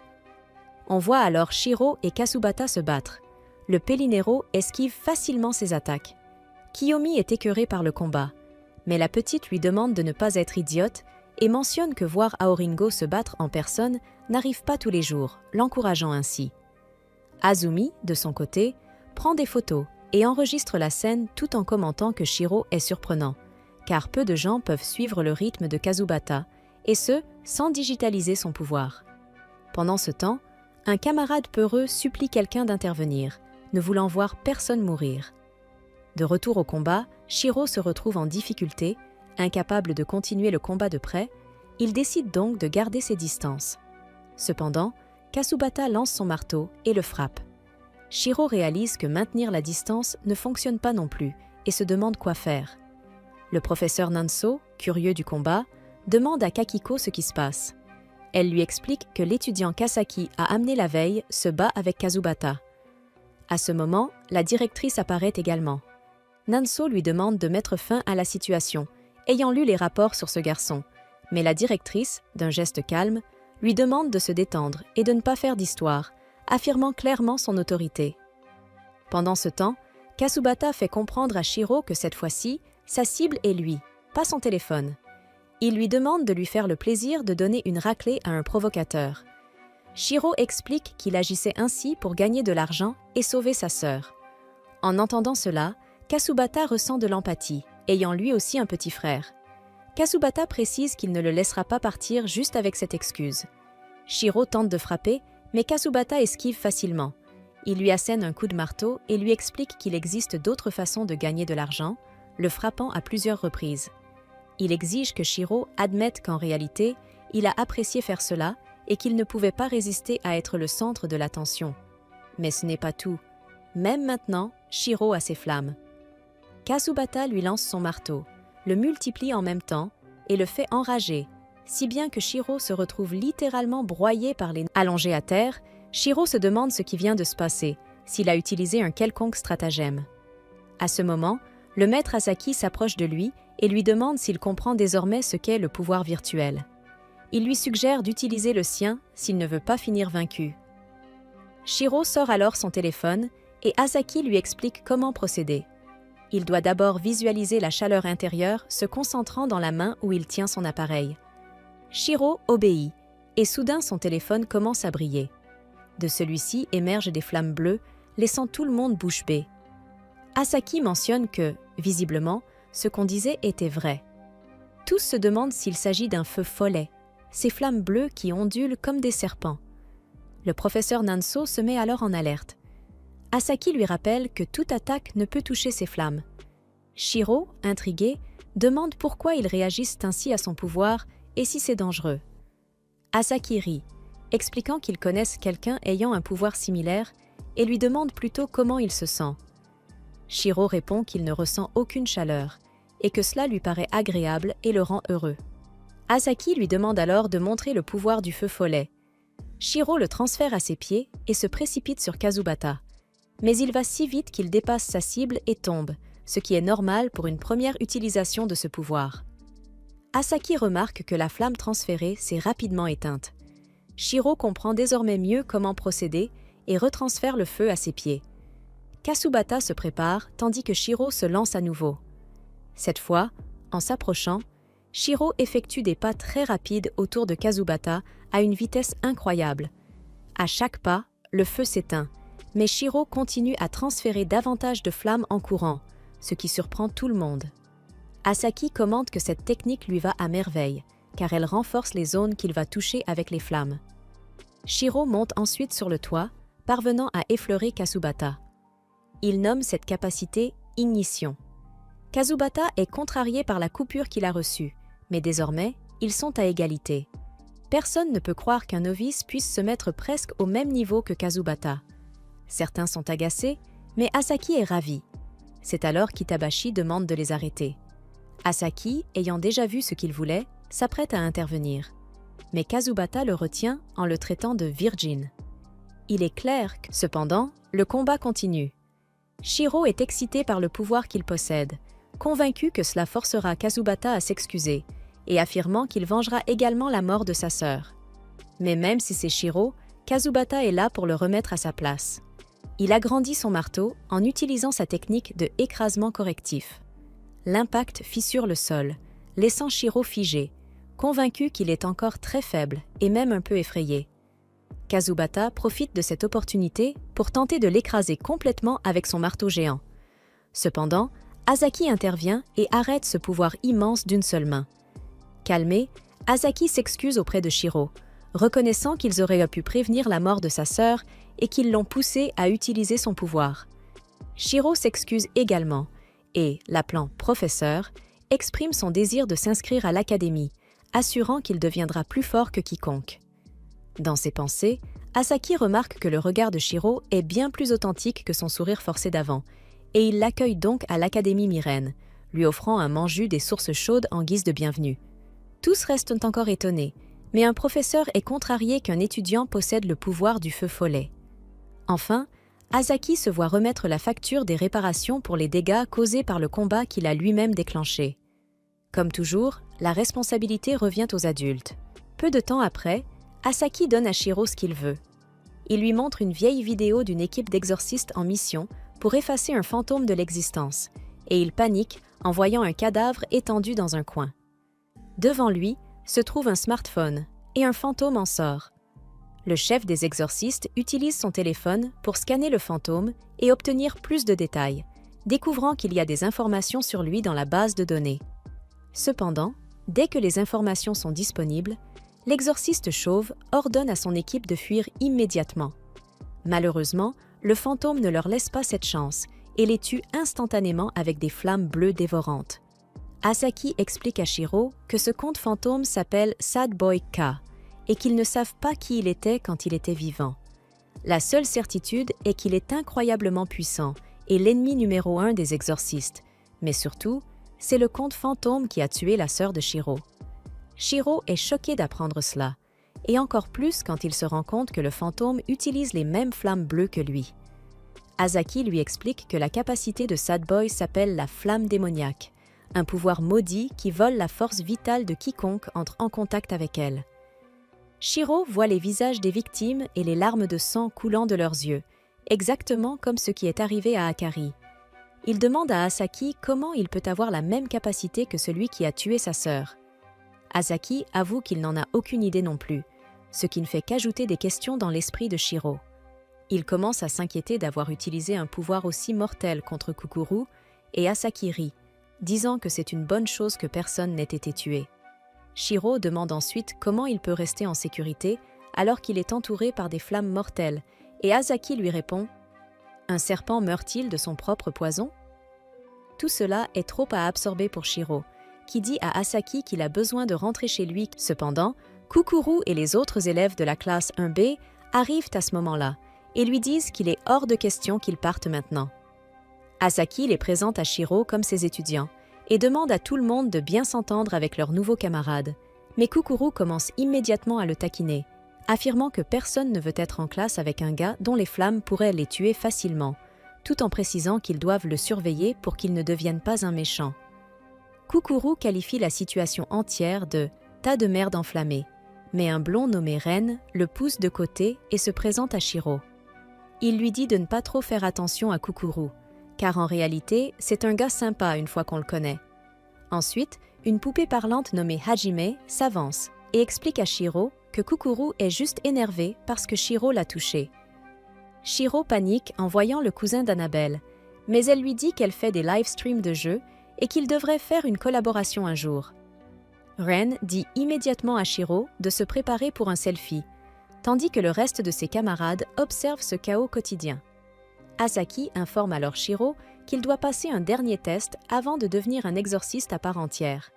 On voit alors Shiro et Kasubata se battre. Le Pellinero esquive facilement ses attaques. Kiyomi est écœurée par le combat, mais la petite lui demande de ne pas être idiote et mentionne que voir Aoringo se battre en personne n'arrive pas tous les jours, l'encourageant ainsi. Azumi, de son côté, prend des photos et enregistre la scène tout en commentant que Shiro est surprenant, car peu de gens peuvent suivre le rythme de Kasubata, et ce, sans digitaliser son pouvoir. Pendant ce temps, un camarade peureux supplie quelqu'un d'intervenir, ne voulant voir personne mourir. De retour au combat, Shiro se retrouve en difficulté, incapable de continuer le combat de près, il décide donc de garder ses distances. Cependant, Kasubata lance son marteau et le frappe. Shiro réalise que maintenir la distance ne fonctionne pas non plus et se demande quoi faire. Le professeur Nanso, curieux du combat, demande à Kakiko ce qui se passe. Elle lui explique que l'étudiant Kasaki a amené la veille se bat avec Kasubata. À ce moment, la directrice apparaît également. Nanso lui demande de mettre fin à la situation, ayant lu les rapports sur ce garçon, mais la directrice, d'un geste calme, lui demande de se détendre et de ne pas faire d'histoire, affirmant clairement son autorité. Pendant ce temps, Kasubata fait comprendre à Shiro que cette fois-ci, sa cible est lui, pas son téléphone. Il lui demande de lui faire le plaisir de donner une raclée à un provocateur. Shiro explique qu'il agissait ainsi pour gagner de l'argent et sauver sa sœur. En entendant cela, Kasubata ressent de l'empathie, ayant lui aussi un petit frère. Kasubata précise qu'il ne le laissera pas partir juste avec cette excuse. Shiro tente de frapper, mais Kasubata esquive facilement. Il lui assène un coup de marteau et lui explique qu'il existe d'autres façons de gagner de l'argent, le frappant à plusieurs reprises. Il exige que Shiro admette qu'en réalité, il a apprécié faire cela et qu'il ne pouvait pas résister à être le centre de l'attention. Mais ce n'est pas tout. Même maintenant, Shiro a ses flammes. Kasubata lui lance son marteau, le multiplie en même temps et le fait enrager, si bien que Shiro se retrouve littéralement broyé par les... Allongé à terre, Shiro se demande ce qui vient de se passer, s'il a utilisé un quelconque stratagème. À ce moment, le maître Asaki s'approche de lui et lui demande s'il comprend désormais ce qu'est le pouvoir virtuel. Il lui suggère d'utiliser le sien s'il ne veut pas finir vaincu. Shiro sort alors son téléphone et Asaki lui explique comment procéder. Il doit d'abord visualiser la chaleur intérieure se concentrant dans la main où il tient son appareil. Shiro obéit et soudain son téléphone commence à briller. De celui-ci émergent des flammes bleues, laissant tout le monde bouche bée. Asaki mentionne que, visiblement, ce qu'on disait était vrai. Tous se demandent s'il s'agit d'un feu follet, ces flammes bleues qui ondulent comme des serpents. Le professeur Nanso se met alors en alerte. Asaki lui rappelle que toute attaque ne peut toucher ces flammes. Shiro, intrigué, demande pourquoi ils réagissent ainsi à son pouvoir et si c'est dangereux. Asaki rit, expliquant qu'ils connaissent quelqu'un ayant un pouvoir similaire et lui demande plutôt comment il se sent. Shiro répond qu'il ne ressent aucune chaleur et que cela lui paraît agréable et le rend heureux. Asaki lui demande alors de montrer le pouvoir du feu follet. Shiro le transfère à ses pieds et se précipite sur Kasubata. Mais il va si vite qu'il dépasse sa cible et tombe, ce qui est normal pour une première utilisation de ce pouvoir. Asaki remarque que la flamme transférée s'est rapidement éteinte. Shiro comprend désormais mieux comment procéder et retransfère le feu à ses pieds. Kasubata se prépare tandis que Shiro se lance à nouveau. Cette fois, en s'approchant, Shiro effectue des pas très rapides autour de Kasubata à une vitesse incroyable. À chaque pas, le feu s'éteint, mais Shiro continue à transférer davantage de flammes en courant, ce qui surprend tout le monde. Asaki commente que cette technique lui va à merveille, car elle renforce les zones qu'il va toucher avec les flammes. Shiro monte ensuite sur le toit, parvenant à effleurer Kasubata. Il nomme cette capacité « ignition ». Kasubata est contrarié par la coupure qu'il a reçue, mais désormais, ils sont à égalité. Personne ne peut croire qu'un novice puisse se mettre presque au même niveau que Kazubata. Certains sont agacés, mais Asaki est ravi. C'est alors qu'Itabashi demande de les arrêter. Asaki, ayant déjà vu ce qu'il voulait, s'apprête à intervenir. Mais Kazubata le retient en le traitant de virgin. Il est clair que, cependant, le combat continue. Shiro est excité par le pouvoir qu'il possède, convaincu que cela forcera Kazubata à s'excuser, et affirmant qu'il vengera également la mort de sa sœur. Mais même si c'est Shiro, Kazubata est là pour le remettre à sa place. Il agrandit son marteau en utilisant sa technique de écrasement correctif. L'impact fissure le sol, laissant Shiro figé, convaincu qu'il est encore très faible et même un peu effrayé. Kazubata profite de cette opportunité pour tenter de l'écraser complètement avec son marteau géant. Cependant, Asaki intervient et arrête ce pouvoir immense d'une seule main. Calmé, Asaki s'excuse auprès de Shiro, reconnaissant qu'ils auraient pu prévenir la mort de sa sœur et qu'ils l'ont poussé à utiliser son pouvoir. Shiro s'excuse également et, l'appelant « professeur », exprime son désir de s'inscrire à l'académie, assurant qu'il deviendra plus fort que quiconque. Dans ses pensées, Asaki remarque que le regard de Shiro est bien plus authentique que son sourire forcé d'avant, et il l'accueille donc à l'Académie Miren, lui offrant un manju des sources chaudes en guise de bienvenue. Tous restent encore étonnés, mais un professeur est contrarié qu'un étudiant possède le pouvoir du feu follet. Enfin, Asaki se voit remettre la facture des réparations pour les dégâts causés par le combat qu'il a lui-même déclenché. Comme toujours, la responsabilité revient aux adultes. Peu de temps après, Asaki donne à Shiro ce qu'il veut. Il lui montre une vieille vidéo d'une équipe d'exorcistes en mission pour effacer un fantôme de l'existence, et il panique en voyant un cadavre étendu dans un coin. Devant lui se trouve un smartphone, et un fantôme en sort. Le chef des exorcistes utilise son téléphone pour scanner le fantôme et obtenir plus de détails, découvrant qu'il y a des informations sur lui dans la base de données. Cependant, dès que les informations sont disponibles, l'exorciste chauve ordonne à son équipe de fuir immédiatement. Malheureusement, le fantôme ne leur laisse pas cette chance et les tue instantanément avec des flammes bleues dévorantes. Asaki explique à Shiro que ce conte fantôme s'appelle Sad Boy K et qu'ils ne savent pas qui il était quand il était vivant. La seule certitude est qu'il est incroyablement puissant et l'ennemi numéro 1 des exorcistes, mais surtout, c'est le conte fantôme qui a tué la sœur de Shiro. Shiro est choqué d'apprendre cela, et encore plus quand il se rend compte que le fantôme utilise les mêmes flammes bleues que lui. Asaki lui explique que la capacité de Sad Boy s'appelle la flamme démoniaque, un pouvoir maudit qui vole la force vitale de quiconque entre en contact avec elle. Shiro voit les visages des victimes et les larmes de sang coulant de leurs yeux, exactement comme ce qui est arrivé à Akari. Il demande à Asaki comment il peut avoir la même capacité que celui qui a tué sa sœur. Asaki avoue qu'il n'en a aucune idée non plus, ce qui ne fait qu'ajouter des questions dans l'esprit de Shiro. Il commence à s'inquiéter d'avoir utilisé un pouvoir aussi mortel contre Kukuru, et Asaki rit, disant que c'est une bonne chose que personne n'ait été tué. Shiro demande ensuite comment il peut rester en sécurité alors qu'il est entouré par des flammes mortelles, et Asaki lui répond « Un serpent meurt-il de son propre poison ?» Tout cela est trop à absorber pour Shiro, qui dit à Asaki qu'il a besoin de rentrer chez lui. Cependant, Kukuru et les autres élèves de la classe 1B arrivent à ce moment-là et lui disent qu'il est hors de question qu'ils partent maintenant. Asaki les présente à Shiro comme ses étudiants et demande à tout le monde de bien s'entendre avec leurs nouveaux camarades. Mais Kukuru commence immédiatement à le taquiner, affirmant que personne ne veut être en classe avec un gars dont les flammes pourraient les tuer facilement, tout en précisant qu'ils doivent le surveiller pour qu'il ne devienne pas un méchant. Kukuru qualifie la situation entière de « tas de merde enflammée », mais un blond nommé Ren le pousse de côté et se présente à Shiro. Il lui dit de ne pas trop faire attention à Kukuru, car en réalité, c'est un gars sympa une fois qu'on le connaît. Ensuite, une poupée parlante nommée Hajime s'avance et explique à Shiro que Kukuru est juste énervé parce que Shiro l'a touché. Shiro panique en voyant le cousin d'Annabelle, mais elle lui dit qu'elle fait des live streams de jeux et qu'ils devraient faire une collaboration un jour. Ren dit immédiatement à Shiro de se préparer pour un selfie, tandis que le reste de ses camarades observent ce chaos quotidien. Asaki informe alors Shiro qu'il doit passer un dernier test avant de devenir un exorciste à part entière.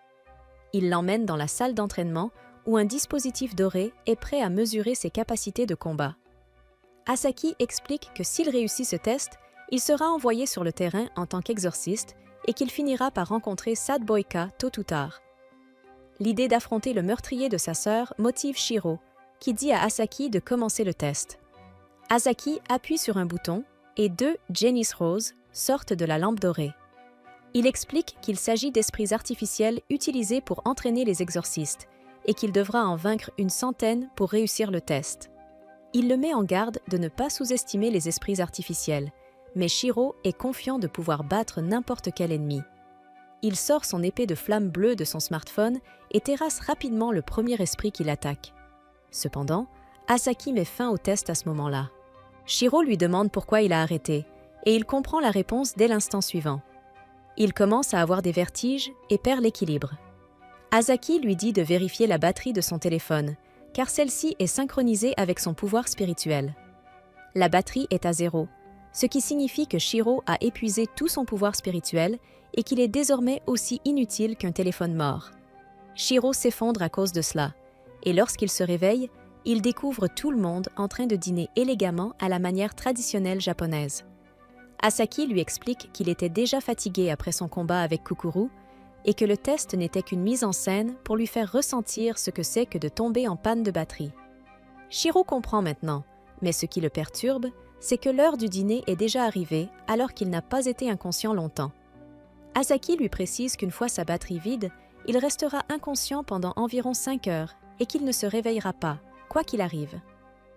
Il l'emmène dans la salle d'entraînement où un dispositif doré est prêt à mesurer ses capacités de combat. Asaki explique que s'il réussit ce test, il sera envoyé sur le terrain en tant qu'exorciste et qu'il finira par rencontrer Sad Boyka tôt ou tard. L'idée d'affronter le meurtrier de sa sœur motive Shiro, qui dit à Asaki de commencer le test. Asaki appuie sur un bouton et 2 Genis Rose sortent de la lampe dorée. Il explique qu'il s'agit d'esprits artificiels utilisés pour entraîner les exorcistes et qu'il devra en vaincre une centaine pour réussir le test. Il le met en garde de ne pas sous-estimer les esprits artificiels, mais Shiro est confiant de pouvoir battre n'importe quel ennemi. Il sort son épée de flamme bleue de son smartphone et terrasse rapidement le premier esprit qui l'attaque. Cependant, Asaki met fin au test à ce moment-là. Shiro lui demande pourquoi il a arrêté, et il comprend la réponse dès l'instant suivant. Il commence à avoir des vertiges et perd l'équilibre. Asaki lui dit de vérifier la batterie de son téléphone, car celle-ci est synchronisée avec son pouvoir spirituel. La batterie est à 0, ce qui signifie que Shiro a épuisé tout son pouvoir spirituel et qu'il est désormais aussi inutile qu'un téléphone mort. Shiro s'effondre à cause de cela, et lorsqu'il se réveille, il découvre tout le monde en train de dîner élégamment à la manière traditionnelle japonaise. Asaki lui explique qu'il était déjà fatigué après son combat avec Kukuru et que le test n'était qu'une mise en scène pour lui faire ressentir ce que c'est que de tomber en panne de batterie. Shiro comprend maintenant, mais ce qui le perturbe, c'est que l'heure du dîner est déjà arrivée alors qu'il n'a pas été inconscient longtemps. Asaki lui précise qu'une fois sa batterie vide, il restera inconscient pendant environ 5 heures et qu'il ne se réveillera pas, quoi qu'il arrive.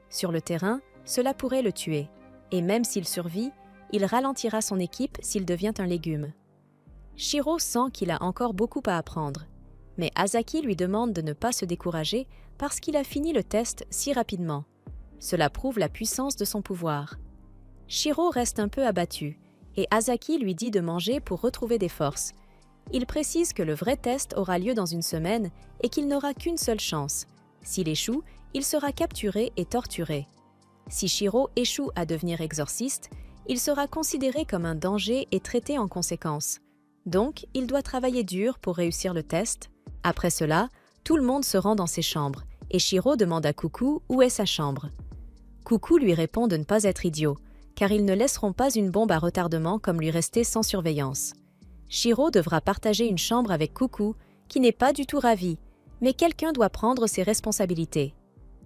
Sur le terrain, cela pourrait le tuer, et même s'il survit, il ralentira son équipe s'il devient un légume. Shiro sent qu'il a encore beaucoup à apprendre, mais Asaki lui demande de ne pas se décourager parce qu'il a fini le test si rapidement. Cela prouve la puissance de son pouvoir. Shiro reste un peu abattu, et Asaki lui dit de manger pour retrouver des forces. Il précise que le vrai test aura lieu dans une semaine et qu'il n'aura qu'une seule chance. S'il échoue, il sera capturé et torturé. Si Shiro échoue à devenir exorciste, il sera considéré comme un danger et traité en conséquence. Donc, il doit travailler dur pour réussir le test. Après cela, tout le monde se rend dans ses chambres, et Shiro demande à Kuku où est sa chambre. Kuku lui répond de ne pas être idiot, car ils ne laisseront pas une bombe à retardement comme lui rester sans surveillance. Shiro devra partager une chambre avec Kuku, qui n'est pas du tout ravi, mais quelqu'un doit prendre ses responsabilités.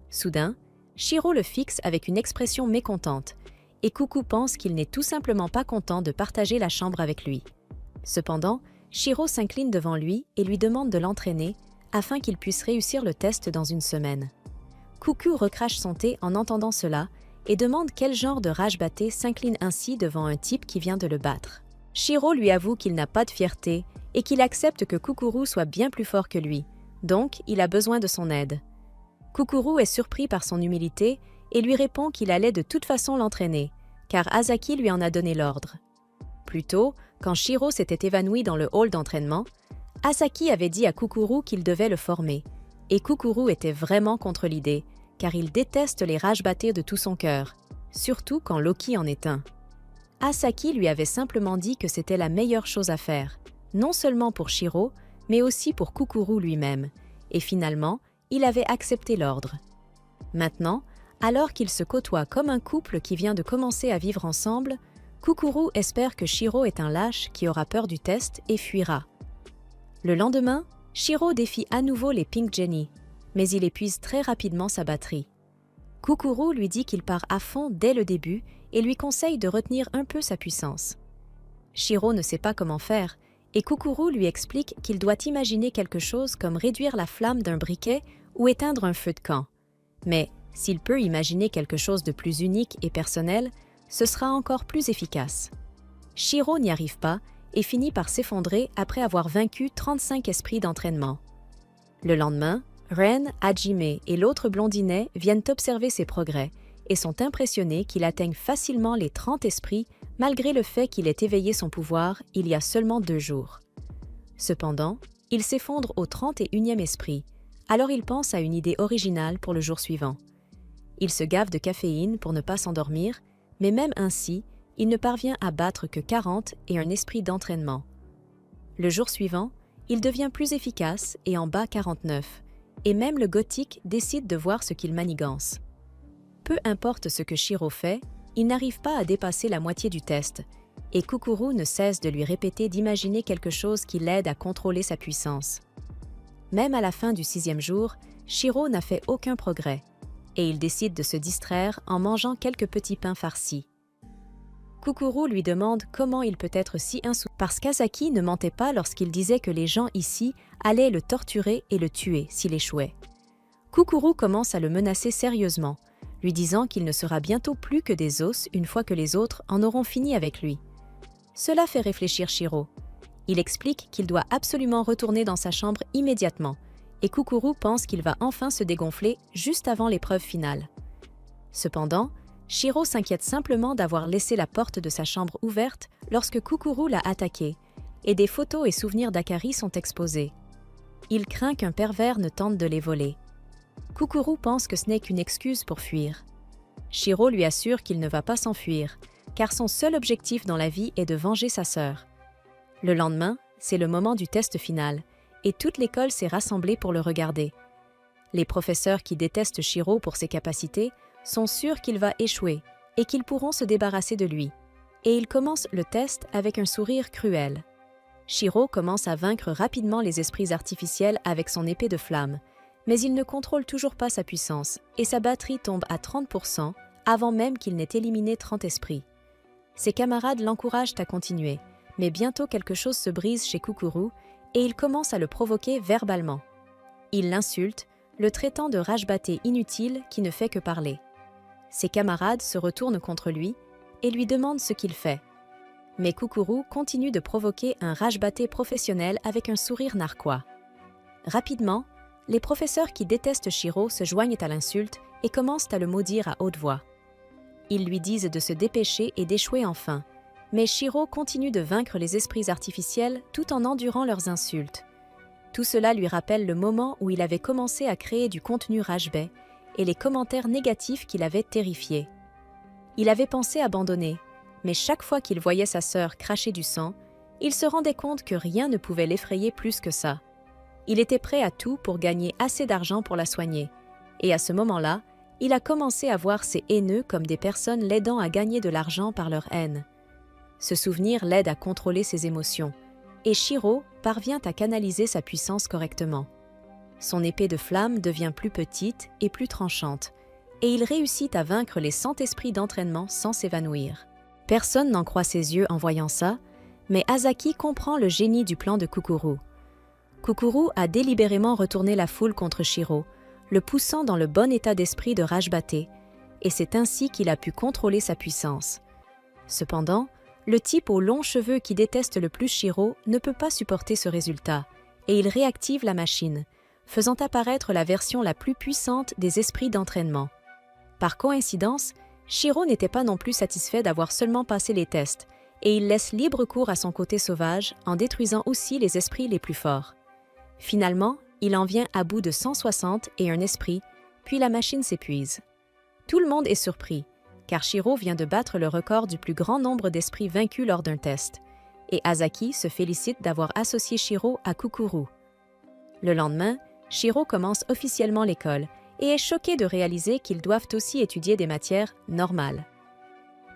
Soudain, Shiro le fixe avec une expression mécontente, et Kuku pense qu'il n'est tout simplement pas content de partager la chambre avec lui. Cependant, Shiro s'incline devant lui et lui demande de l'entraîner afin qu'il puisse réussir le test dans une semaine. Kuku recrache son thé en entendant cela et demande quel genre de rage battée s'incline ainsi devant un type qui vient de le battre. Shiro lui avoue qu'il n'a pas de fierté et qu'il accepte que Kukuru soit bien plus fort que lui, donc il a besoin de son aide. Kukuru est surpris par son humilité et lui répond qu'il allait de toute façon l'entraîner, car Asaki lui en a donné l'ordre. Plus tôt, quand Shiro s'était évanoui dans le hall d'entraînement, Asaki avait dit à Kukuru qu'il devait le former, et Kukuru était vraiment contre l'idée, car il déteste les rages battées de tout son cœur, surtout quand Loki en est un. Asaki lui avait simplement dit que c'était la meilleure chose à faire, non seulement pour Shiro, mais aussi pour Kukuru lui-même, et finalement, il avait accepté l'ordre. Maintenant, alors qu'ils se côtoient comme un couple qui vient de commencer à vivre ensemble, Kukuru espère que Shiro est un lâche qui aura peur du test et fuira. Le lendemain, Shiro défie à nouveau les Pink Jenny, mais il épuise très rapidement sa batterie. Kukuru lui dit qu'il part à fond dès le début et lui conseille de retenir un peu sa puissance. Shiro ne sait pas comment faire, et Kukuru lui explique qu'il doit imaginer quelque chose comme réduire la flamme d'un briquet ou éteindre un feu de camp. Mais s'il peut imaginer quelque chose de plus unique et personnel, ce sera encore plus efficace. Shiro n'y arrive pas et finit par s'effondrer après avoir vaincu 35 esprits d'entraînement. Le lendemain, Ren, Hajime et l'autre blondinet viennent observer ses progrès et sont impressionnés qu'il atteigne facilement les 30 esprits malgré le fait qu'il ait éveillé son pouvoir il y a seulement 2 jours. Cependant, il s'effondre au 31e esprit, alors il pense à une idée originale pour le jour suivant. Il se gave de caféine pour ne pas s'endormir, mais même ainsi, il ne parvient à battre que 40 et un esprit d'entraînement. Le jour suivant, il devient plus efficace et en bat 49. et même le gothique décide de voir ce qu'il manigance. Peu importe ce que Shiro fait, il n'arrive pas à dépasser la moitié du test, et Kukuru ne cesse de lui répéter d'imaginer quelque chose qui l'aide à contrôler sa puissance. Même à la fin du 6e jour, Shiro n'a fait aucun progrès, et il décide de se distraire en mangeant quelques petits pains farcis. Kukuru lui demande comment il peut être si insouciant parce qu'Azaki ne mentait pas lorsqu'il disait que les gens ici allaient le torturer et le tuer s'il échouait. Kukuru commence à le menacer sérieusement, lui disant qu'il ne sera bientôt plus que des os une fois que les autres en auront fini avec lui. Cela fait réfléchir Shiro. Il explique qu'il doit absolument retourner dans sa chambre immédiatement, et Kukuru pense qu'il va enfin se dégonfler juste avant l'épreuve finale. Cependant, Shiro s'inquiète simplement d'avoir laissé la porte de sa chambre ouverte lorsque Kukuru l'a attaqué, et des photos et souvenirs d'Akari sont exposés. Il craint qu'un pervers ne tente de les voler. Kukuru pense que ce n'est qu'une excuse pour fuir. Shiro lui assure qu'il ne va pas s'enfuir, car son seul objectif dans la vie est de venger sa sœur. Le lendemain, c'est le moment du test final, et toute l'école s'est rassemblée pour le regarder. Les professeurs qui détestent Shiro pour ses capacités sont sûrs qu'il va échouer et qu'ils pourront se débarrasser de lui. Et ils commencent le test avec un sourire cruel. Shiro commence à vaincre rapidement les esprits artificiels avec son épée de flamme, mais il ne contrôle toujours pas sa puissance et sa batterie tombe à 30% avant même qu'il n'ait éliminé 30 esprits. Ses camarades l'encouragent à continuer, mais bientôt quelque chose se brise chez Kukuru et il commence à le provoquer verbalement. Il l'insulte, le traitant de rage-batté inutile qui ne fait que parler. Ses camarades se retournent contre lui et lui demandent ce qu'il fait. Mais Kukuru continue de provoquer un rage-batté professionnel avec un sourire narquois. Rapidement, les professeurs qui détestent Shiro se joignent à l'insulte et commencent à le maudire à haute voix. Ils lui disent de se dépêcher et d'échouer enfin, mais Shiro continue de vaincre les esprits artificiels tout en endurant leurs insultes. Tout cela lui rappelle le moment où il avait commencé à créer du contenu rage-bai et les commentaires négatifs qui l'avaient terrifié. Il avait pensé abandonner, mais chaque fois qu'il voyait sa sœur cracher du sang, il se rendait compte que rien ne pouvait l'effrayer plus que ça. Il était prêt à tout pour gagner assez d'argent pour la soigner, et à ce moment-là, il a commencé à voir ces haineux comme des personnes l'aidant à gagner de l'argent par leur haine. Ce souvenir l'aide à contrôler ses émotions, et Shiro parvient à canaliser sa puissance correctement. Son épée de flamme devient plus petite et plus tranchante, et il réussit à vaincre les 100 esprits d'entraînement sans s'évanouir. Personne n'en croit ses yeux en voyant ça, mais Azaki comprend le génie du plan de Kukuru. Kukuru a délibérément retourné la foule contre Shiro, le poussant dans le bon état d'esprit de rage-batté, et c'est ainsi qu'il a pu contrôler sa puissance. Cependant, le type aux longs cheveux qui déteste le plus Shiro ne peut pas supporter ce résultat, et il réactive la machine, faisant apparaître la version la plus puissante des esprits d'entraînement. Par coïncidence, Shiro n'était pas non plus satisfait d'avoir seulement passé les tests, et il laisse libre cours à son côté sauvage en détruisant aussi les esprits les plus forts. Finalement, il en vient à bout de 160 et un esprit, puis la machine s'épuise. Tout le monde est surpris, car Shiro vient de battre le record du plus grand nombre d'esprits vaincus lors d'un test, et Azaki se félicite d'avoir associé Shiro à Kukuru. Le lendemain, Shiro commence officiellement l'école et est choqué de réaliser qu'ils doivent aussi étudier des matières normales.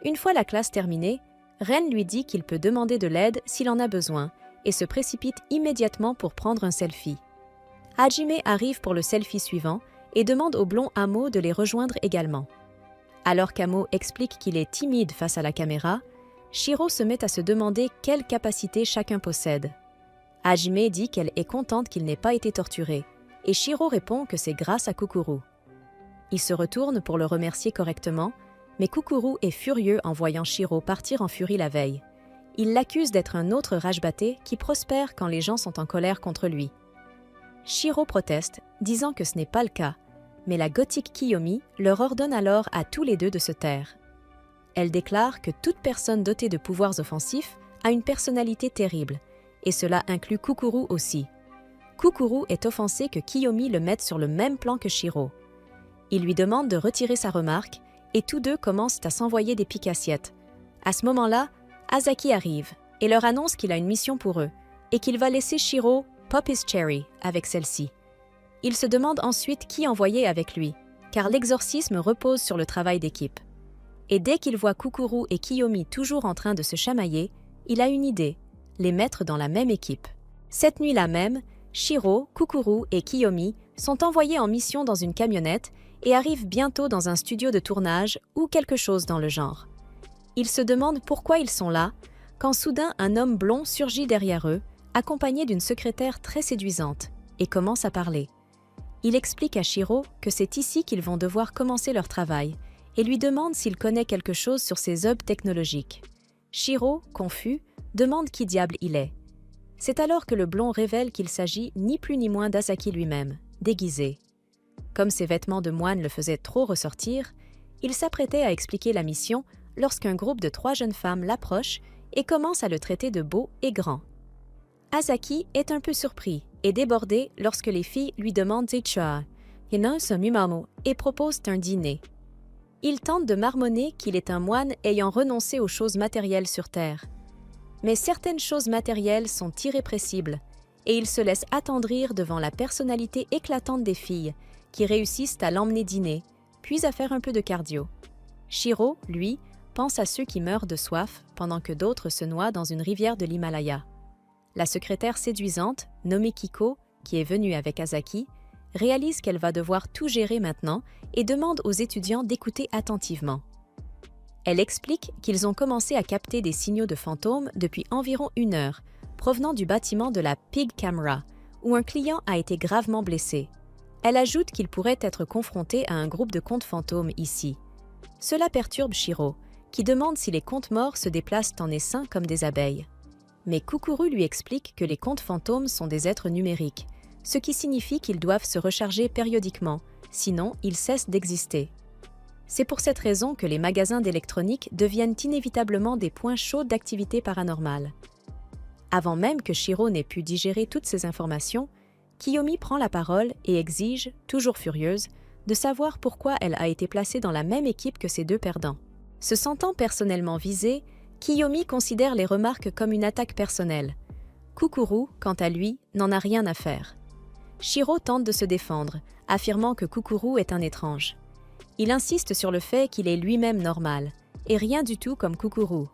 Une fois la classe terminée, Ren lui dit qu'il peut demander de l'aide s'il en a besoin et se précipite immédiatement pour prendre un selfie. Hajime arrive pour le selfie suivant et demande au blond Amo de les rejoindre également. Alors qu'Amo explique qu'il est timide face à la caméra, Shiro se met à se demander quelles capacités chacun possède. Hajime dit qu'elle est contente qu'il n'ait pas été torturé, et Shiro répond que c'est grâce à Kukuru. Il se retourne pour le remercier correctement, mais Kukuru est furieux en voyant Shiro partir en furie la veille. Il l'accuse d'être un autre rage-batté qui prospère quand les gens sont en colère contre lui. Shiro proteste, disant que ce n'est pas le cas, mais la gothique Kiyomi leur ordonne alors à tous les deux de se taire. Elle déclare que toute personne dotée de pouvoirs offensifs a une personnalité terrible, et cela inclut Kukuru aussi. Kukuru est offensé que Kiyomi le mette sur le même plan que Shiro. Il lui demande de retirer sa remarque, et tous deux commencent à s'envoyer des piques-assiettes. À ce moment-là, Azaki arrive et leur annonce qu'il a une mission pour eux, et qu'il va laisser Shiro pop his cherry avec celle-ci. Il se demande ensuite qui envoyer avec lui, car l'exorcisme repose sur le travail d'équipe. Et dès qu'il voit Kukuru et Kiyomi toujours en train de se chamailler, il a une idée, les mettre dans la même équipe. Cette nuit-là même, Shiro, Kukuru et Kiyomi sont envoyés en mission dans une camionnette et arrivent bientôt dans un studio de tournage ou quelque chose dans le genre. Ils se demandent pourquoi ils sont là, quand soudain un homme blond surgit derrière eux, accompagné d'une secrétaire très séduisante, et commence à parler. Il explique à Shiro que c'est ici qu'ils vont devoir commencer leur travail, et lui demande s'il connaît quelque chose sur ces hubs technologiques. Shiro, confus, demande qui diable il est. C'est alors que le blond révèle qu'il s'agit ni plus ni moins d'Asaki lui-même, déguisé. Comme ses vêtements de moine le faisaient trop ressortir, il s'apprêtait à expliquer la mission lorsqu'un groupe de 3 jeunes femmes l'approche et commence à le traiter de beau et grand. Asaki est un peu surpris et débordé lorsque les filles lui demandent et proposent un dîner. Il tente de marmonner qu'il est un moine ayant renoncé aux choses matérielles sur Terre. Mais certaines choses matérielles sont irrépressibles et il se laisse attendrir devant la personnalité éclatante des filles qui réussissent à l'emmener dîner, puis à faire un peu de cardio. Shiro, lui, pense à ceux qui meurent de soif pendant que d'autres se noient dans une rivière de l'Himalaya. La secrétaire séduisante, nommée Kiko, qui est venue avec Asaki, réalise qu'elle va devoir tout gérer maintenant et demande aux étudiants d'écouter attentivement. Elle explique qu'ils ont commencé à capter des signaux de fantômes depuis environ 1 heure, provenant du bâtiment de la Pig Camera, où un client a été gravement blessé. Elle ajoute qu'il pourrait être confronté à un groupe de contes fantômes ici. Cela perturbe Shiro, qui demande si les contes morts se déplacent en essaim comme des abeilles. Mais Kukuru lui explique que les contes fantômes sont des êtres numériques, ce qui signifie qu'ils doivent se recharger périodiquement, sinon ils cessent d'exister. C'est pour cette raison que les magasins d'électronique deviennent inévitablement des points chauds d'activité paranormale. Avant même que Shiro n'ait pu digérer toutes ces informations, Kiyomi prend la parole et exige, toujours furieuse, de savoir pourquoi elle a été placée dans la même équipe que ses 2 perdants. Se sentant personnellement visée, Kiyomi considère les remarques comme une attaque personnelle. Kukuru, quant à lui, n'en a rien à faire. Shiro tente de se défendre, affirmant que Kukuru est un étrange. Il insiste sur le fait qu'il est lui-même normal, et rien du tout comme Kukuru.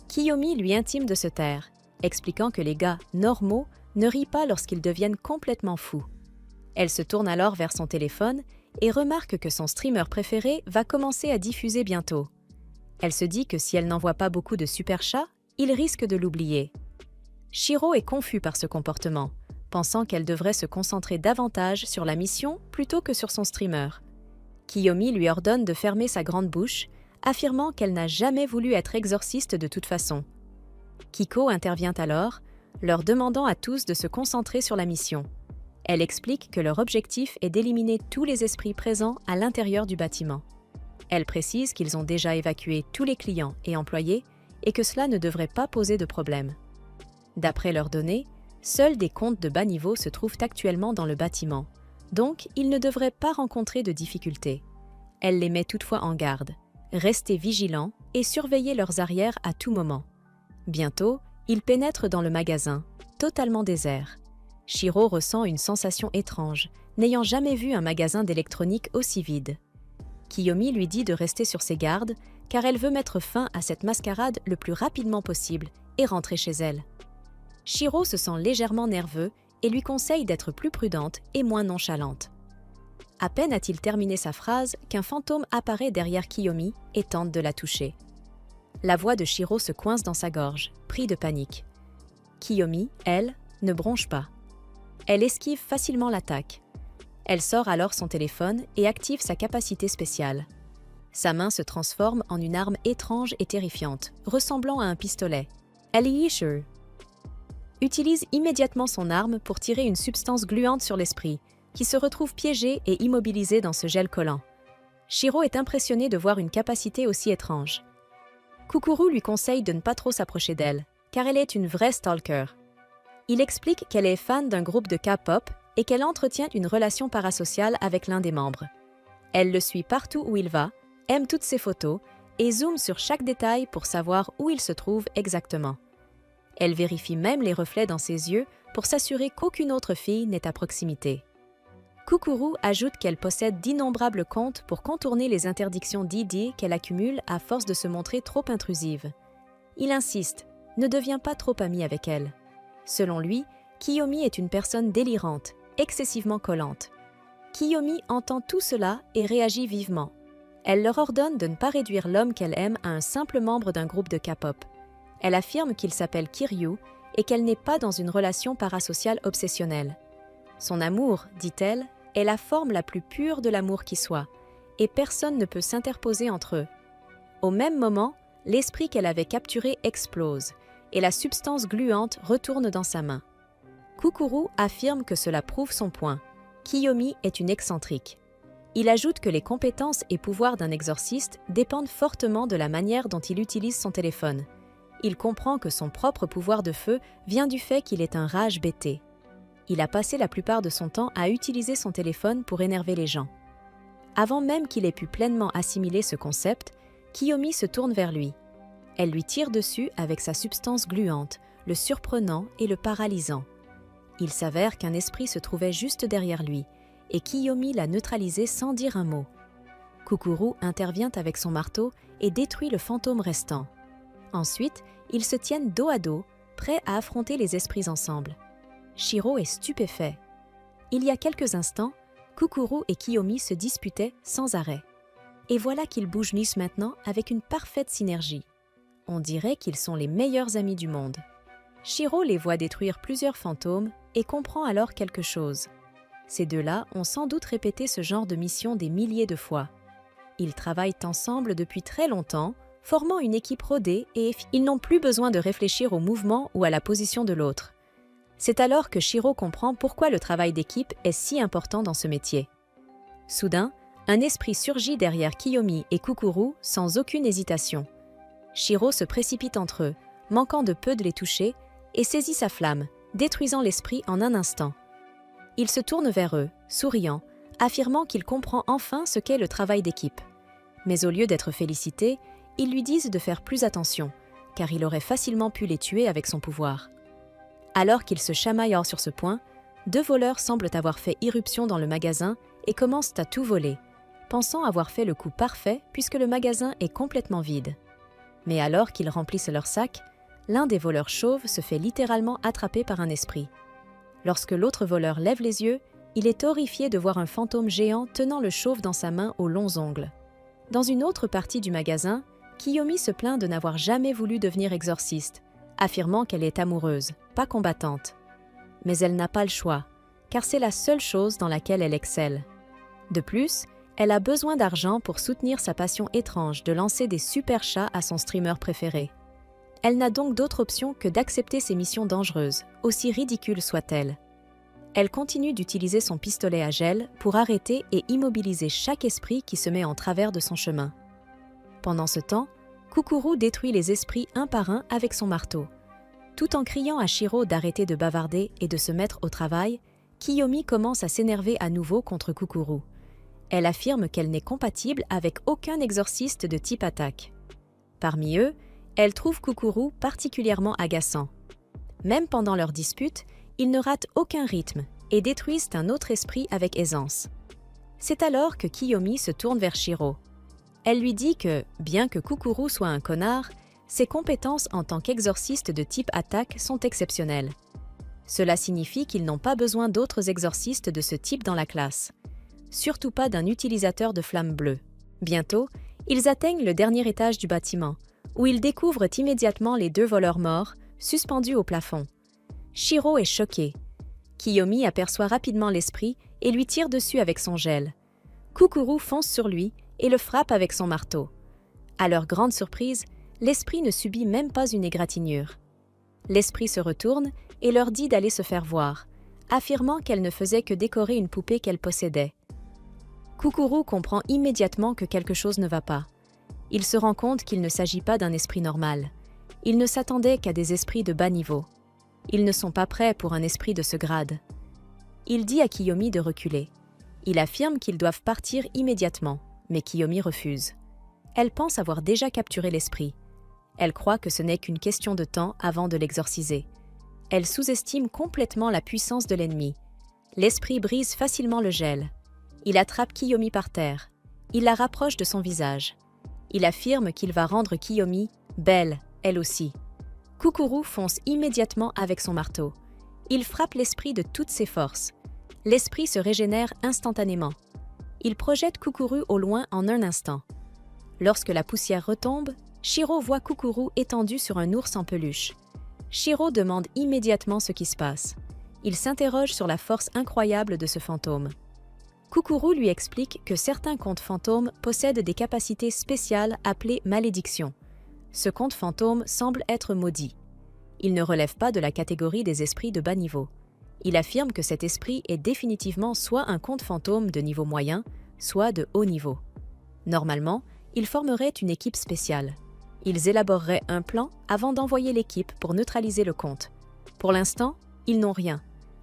Kiyomi lui intime de se taire, expliquant que les gars normaux ne rient pas lorsqu'ils deviennent complètement fous. Elle se tourne alors vers son téléphone et remarque que son streamer préféré va commencer à diffuser bientôt. Elle se dit que si elle n'envoie pas beaucoup de super chats, il risque de l'oublier. Shiro est confus par ce comportement, pensant qu'elle devrait se concentrer davantage sur la mission plutôt que sur son streamer. Kiyomi lui ordonne de fermer sa grande bouche, affirmant qu'elle n'a jamais voulu être exorciste de toute façon. Kiko intervient alors, leur demandant à tous de se concentrer sur la mission. Elle explique que leur objectif est d'éliminer tous les esprits présents à l'intérieur du bâtiment. Elle précise qu'ils ont déjà évacué tous les clients et employés et que cela ne devrait pas poser de problème. D'après leurs données, seuls des comptes de bas niveau se trouvent actuellement dans le bâtiment, donc ils ne devraient pas rencontrer de difficultés. Elle les met toutefois en garde. Restez vigilants et surveillez leurs arrières à tout moment. Bientôt, ils pénètrent dans le magasin, totalement désert. Shiro ressent une sensation étrange, n'ayant jamais vu un magasin d'électronique aussi vide. Kiyomi lui dit de rester sur ses gardes, car elle veut mettre fin à cette mascarade le plus rapidement possible et rentrer chez elle. Shiro se sent légèrement nerveux et lui conseille d'être plus prudente et moins nonchalante. À peine a-t-il terminé sa phrase qu'un fantôme apparaît derrière Kiyomi et tente de la toucher. La voix de Shiro se coince dans sa gorge, pris de panique. Kiyomi, elle, ne bronche pas. Elle esquive facilement l'attaque. Elle sort alors son téléphone et active sa capacité spéciale. Sa main se transforme en une arme étrange et terrifiante, ressemblant à un pistolet. Elle y est sûre. Utilise immédiatement son arme pour tirer une substance gluante sur l'esprit, qui se retrouve piégé et immobilisé dans ce gel collant. Shiro est impressionné de voir une capacité aussi étrange. Kukuru lui conseille de ne pas trop s'approcher d'elle, car elle est une vraie stalker. Il explique qu'elle est fan d'un groupe de K-pop et qu'elle entretient une relation parasociale avec l'un des membres. Elle le suit partout où il va, aime toutes ses photos et zoome sur chaque détail pour savoir où il se trouve exactement. Elle vérifie même les reflets dans ses yeux pour s'assurer qu'aucune autre fille n'est à proximité. Kukuru ajoute qu'elle possède d'innombrables comptes pour contourner les interdictions d'ID qu'elle accumule à force de se montrer trop intrusive. Il insiste, ne deviens pas trop ami avec elle. Selon lui, Kiyomi est une personne délirante, excessivement collante. Kiyomi entend tout cela et réagit vivement. Elle leur ordonne de ne pas réduire l'homme qu'elle aime à un simple membre d'un groupe de K-pop. Elle affirme qu'il s'appelle Kiryu et qu'elle n'est pas dans une relation parasociale obsessionnelle. Son amour, dit-elle, est la forme la plus pure de l'amour qui soit, et personne ne peut s'interposer entre eux. Au même moment, l'esprit qu'elle avait capturé explose, et la substance gluante retourne dans sa main. Kukuru affirme que cela prouve son point. Kiyomi est une excentrique. Il ajoute que les compétences et pouvoirs d'un exorciste dépendent fortement de la manière dont il utilise son téléphone. Il comprend que son propre pouvoir de feu vient du fait qu'il est un rage bêté. Il a passé la plupart de son temps à utiliser son téléphone pour énerver les gens. Avant même qu'il ait pu pleinement assimiler ce concept, Kiyomi se tourne vers lui. Elle lui tire dessus avec sa substance gluante, le surprenant et le paralysant. Il s'avère qu'un esprit se trouvait juste derrière lui, et Kiyomi l'a neutralisé sans dire un mot. Kukuru intervient avec son marteau et détruit le fantôme restant. Ensuite, ils se tiennent dos à dos, prêts à affronter les esprits ensemble. Shiro est stupéfait. Il y a quelques instants, Kukuru et Kiyomi se disputaient sans arrêt. Et voilà qu'ils bougent maintenant avec une parfaite synergie. On dirait qu'ils sont les meilleurs amis du monde. Shiro les voit détruire plusieurs fantômes et comprend alors quelque chose. Ces deux-là ont sans doute répété ce genre de mission des milliers de fois. Ils travaillent ensemble depuis très longtemps, formant une équipe rodée et ils n'ont plus besoin de réfléchir au mouvement ou à la position de l'autre. C'est alors que Shiro comprend pourquoi le travail d'équipe est si important dans ce métier. Soudain, un esprit surgit derrière Kiyomi et Kukuru sans aucune hésitation. Shiro se précipite entre eux, manquant de peu de les toucher, et saisit sa flamme, détruisant l'esprit en un instant. Il se tourne vers eux, souriant, affirmant qu'il comprend enfin ce qu'est le travail d'équipe. Mais au lieu d'être félicité, ils lui disent de faire plus attention, car il aurait facilement pu les tuer avec son pouvoir. Alors qu'ils se chamaillent sur ce point, deux voleurs semblent avoir fait irruption dans le magasin et commencent à tout voler, pensant avoir fait le coup parfait puisque le magasin est complètement vide. Mais alors qu'ils remplissent leur sac, l'un des voleurs chauves se fait littéralement attraper par un esprit. Lorsque l'autre voleur lève les yeux, il est horrifié de voir un fantôme géant tenant le chauve dans sa main aux longs ongles. Dans une autre partie du magasin, Kiyomi se plaint de n'avoir jamais voulu devenir exorciste, affirmant qu'elle est amoureuse, pas combattante. Mais elle n'a pas le choix, car c'est la seule chose dans laquelle elle excelle. De plus, elle a besoin d'argent pour soutenir sa passion étrange de lancer des super chats à son streamer préféré. Elle n'a donc d'autre option que d'accepter ces missions dangereuses, aussi ridicules soient-elles. Elle continue d'utiliser son pistolet à gel pour arrêter et immobiliser chaque esprit qui se met en travers de son chemin. Pendant ce temps, Kukuru détruit les esprits un par un avec son marteau. Tout en criant à Shiro d'arrêter de bavarder et de se mettre au travail, Kiyomi commence à s'énerver à nouveau contre Kukuru. Elle affirme qu'elle n'est compatible avec aucun exorciste de type attaque. Parmi eux, elle trouve Kukuru particulièrement agaçant. Même pendant leur dispute, ils ne ratent aucun rythme et détruisent un autre esprit avec aisance. C'est alors que Kiyomi se tourne vers Shiro. Elle lui dit que, bien que Kukuru soit un connard, ses compétences en tant qu'exorciste de type attaque sont exceptionnelles. Cela signifie qu'ils n'ont pas besoin d'autres exorcistes de ce type dans la classe. Surtout pas d'un utilisateur de flammes bleues. Bientôt, ils atteignent le dernier étage du bâtiment, où ils découvrent immédiatement les deux voleurs morts, suspendus au plafond. Shiro est choqué. Kiyomi aperçoit rapidement l'esprit et lui tire dessus avec son gel. Kukuru fonce sur lui et le frappe avec son marteau. À leur grande surprise, l'esprit ne subit même pas une égratignure. L'esprit se retourne et leur dit d'aller se faire voir, affirmant qu'elle ne faisait que décorer une poupée qu'elle possédait. Kukuru comprend immédiatement que quelque chose ne va pas. Il se rend compte qu'il ne s'agit pas d'un esprit normal. Il ne s'attendait qu'à des esprits de bas niveau. Ils ne sont pas prêts pour un esprit de ce grade. Il dit à Kiyomi de reculer. Il affirme qu'ils doivent partir immédiatement, mais Kiyomi refuse. Elle pense avoir déjà capturé l'esprit. Elle croit que ce n'est qu'une question de temps avant de l'exorciser. Elle sous-estime complètement la puissance de l'ennemi. L'esprit brise facilement le gel. Il attrape Kiyomi par terre. Il la rapproche de son visage. Il affirme qu'il va rendre Kiyomi belle, elle aussi. Kukuru fonce immédiatement avec son marteau. Il frappe l'esprit de toutes ses forces. L'esprit se régénère instantanément. Il projette Kukuru au loin en un instant. Lorsque la poussière retombe, Shiro voit Kukuru étendu sur un ours en peluche. Shiro demande immédiatement ce qui se passe. Il s'interroge sur la force incroyable de ce fantôme. Kukuru lui explique que certains contes fantômes possèdent des capacités spéciales appelées malédictions. Ce conte fantôme semble être maudit. Il ne relève pas de la catégorie des esprits de bas niveau. Il affirme que cet esprit est définitivement soit un conte fantôme de niveau moyen, soit de haut niveau. Normalement, ils formeraient une équipe spéciale. Ils élaboreraient un plan avant d'envoyer l'équipe pour neutraliser le conte. Pour l'instant, ils n'ont rien.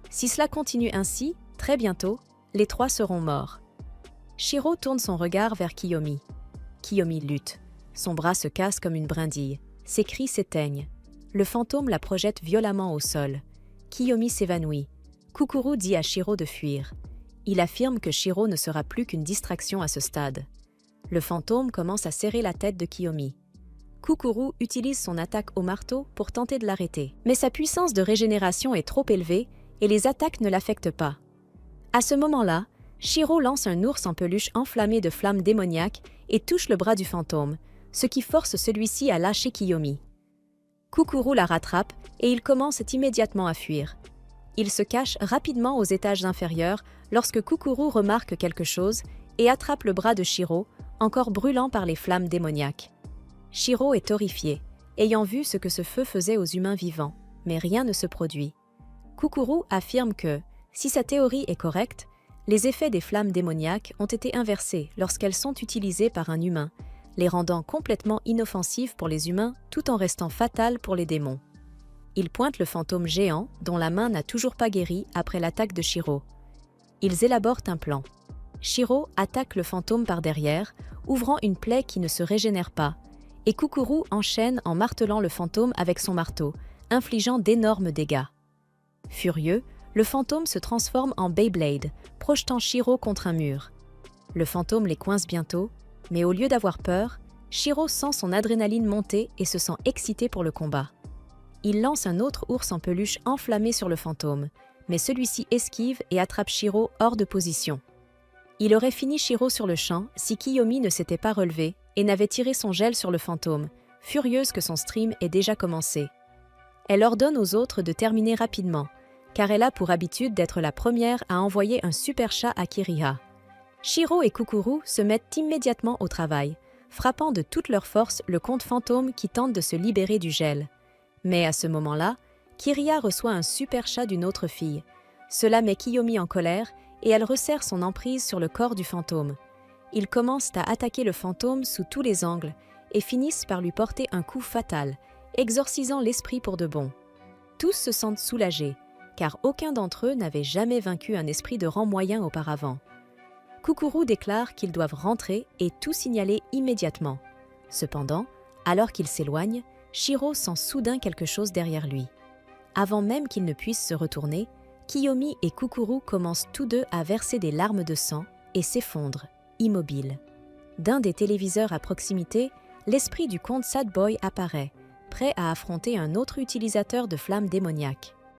Si cela continue ainsi, très bientôt, les trois seront morts. Shiro tourne son regard vers Kiyomi. Kiyomi lutte. Son bras se casse comme une brindille. Ses cris s'éteignent. Le fantôme la projette violemment au sol. Kiyomi s'évanouit. Kukuru dit à Shiro de fuir. Il affirme que Shiro ne sera plus qu'une distraction à ce stade. Le fantôme commence à serrer la tête de Kiyomi. Kukuru utilise son attaque au marteau pour tenter de l'arrêter. Mais sa puissance de régénération est trop élevée et les attaques ne l'affectent pas. À ce moment-là, Shiro lance un ours en peluche enflammé de flammes démoniaques et touche le bras du fantôme, ce qui force celui-ci à lâcher Kiyomi. Kukuru la rattrape et il commence immédiatement à fuir. Il se cache rapidement aux étages inférieurs lorsque Kukuru remarque quelque chose et attrape le bras de Shiro, encore brûlant par les flammes démoniaques. Shiro est horrifié, ayant vu ce que ce feu faisait aux humains vivants, mais rien ne se produit. Kukuru affirme que, si sa théorie est correcte, les effets des flammes démoniaques ont été inversés lorsqu'elles sont utilisées par un humain, les rendant complètement inoffensives pour les humains tout en restant fatales pour les démons. Il pointe le fantôme géant dont la main n'a toujours pas guéri après l'attaque de Shiro. Ils élaborent un plan. Shiro attaque le fantôme par derrière, ouvrant une plaie qui ne se régénère pas, et Kukuru enchaîne en martelant le fantôme avec son marteau, infligeant d'énormes dégâts. Furieux, le fantôme se transforme en Beyblade, projetant Shiro contre un mur. Le fantôme les coince bientôt, mais au lieu d'avoir peur, Shiro sent son adrénaline monter et se sent excité pour le combat. Il lance un autre ours en peluche enflammé sur le fantôme, mais celui-ci esquive et attrape Shiro hors de position. Il aurait fini Shiro sur le champ si Kiyomi ne s'était pas relevée et n'avait tiré son gel sur le fantôme, furieuse que son stream ait déjà commencé. Elle ordonne aux autres de terminer rapidement, car elle a pour habitude d'être la première à envoyer un super chat à Kiriha. Shiro et Kukuru se mettent immédiatement au travail, frappant de toute leur force le conte fantôme qui tente de se libérer du gel. Mais à ce moment-là, Kiriha reçoit un super chat d'une autre fille. Cela met Kiyomi en colère et elle resserre son emprise sur le corps du fantôme. Ils commencent à attaquer le fantôme sous tous les angles et finissent par lui porter un coup fatal, exorcisant l'esprit pour de bon. Tous se sentent soulagés, car aucun d'entre eux n'avait jamais vaincu un esprit de rang moyen auparavant. Kukuru déclare qu'ils doivent rentrer et tout signaler immédiatement. Cependant, alors qu'il s'éloigne, Shiro sent soudain quelque chose derrière lui. Avant même qu'il ne puisse se retourner, Kiyomi et Kukuru commencent tous deux à verser des larmes de sang et s'effondrent, immobiles. D'un des téléviseurs à proximité, l'esprit du comte Sad Boy apparaît, prêt à affronter un autre utilisateur de flammes démoniaques.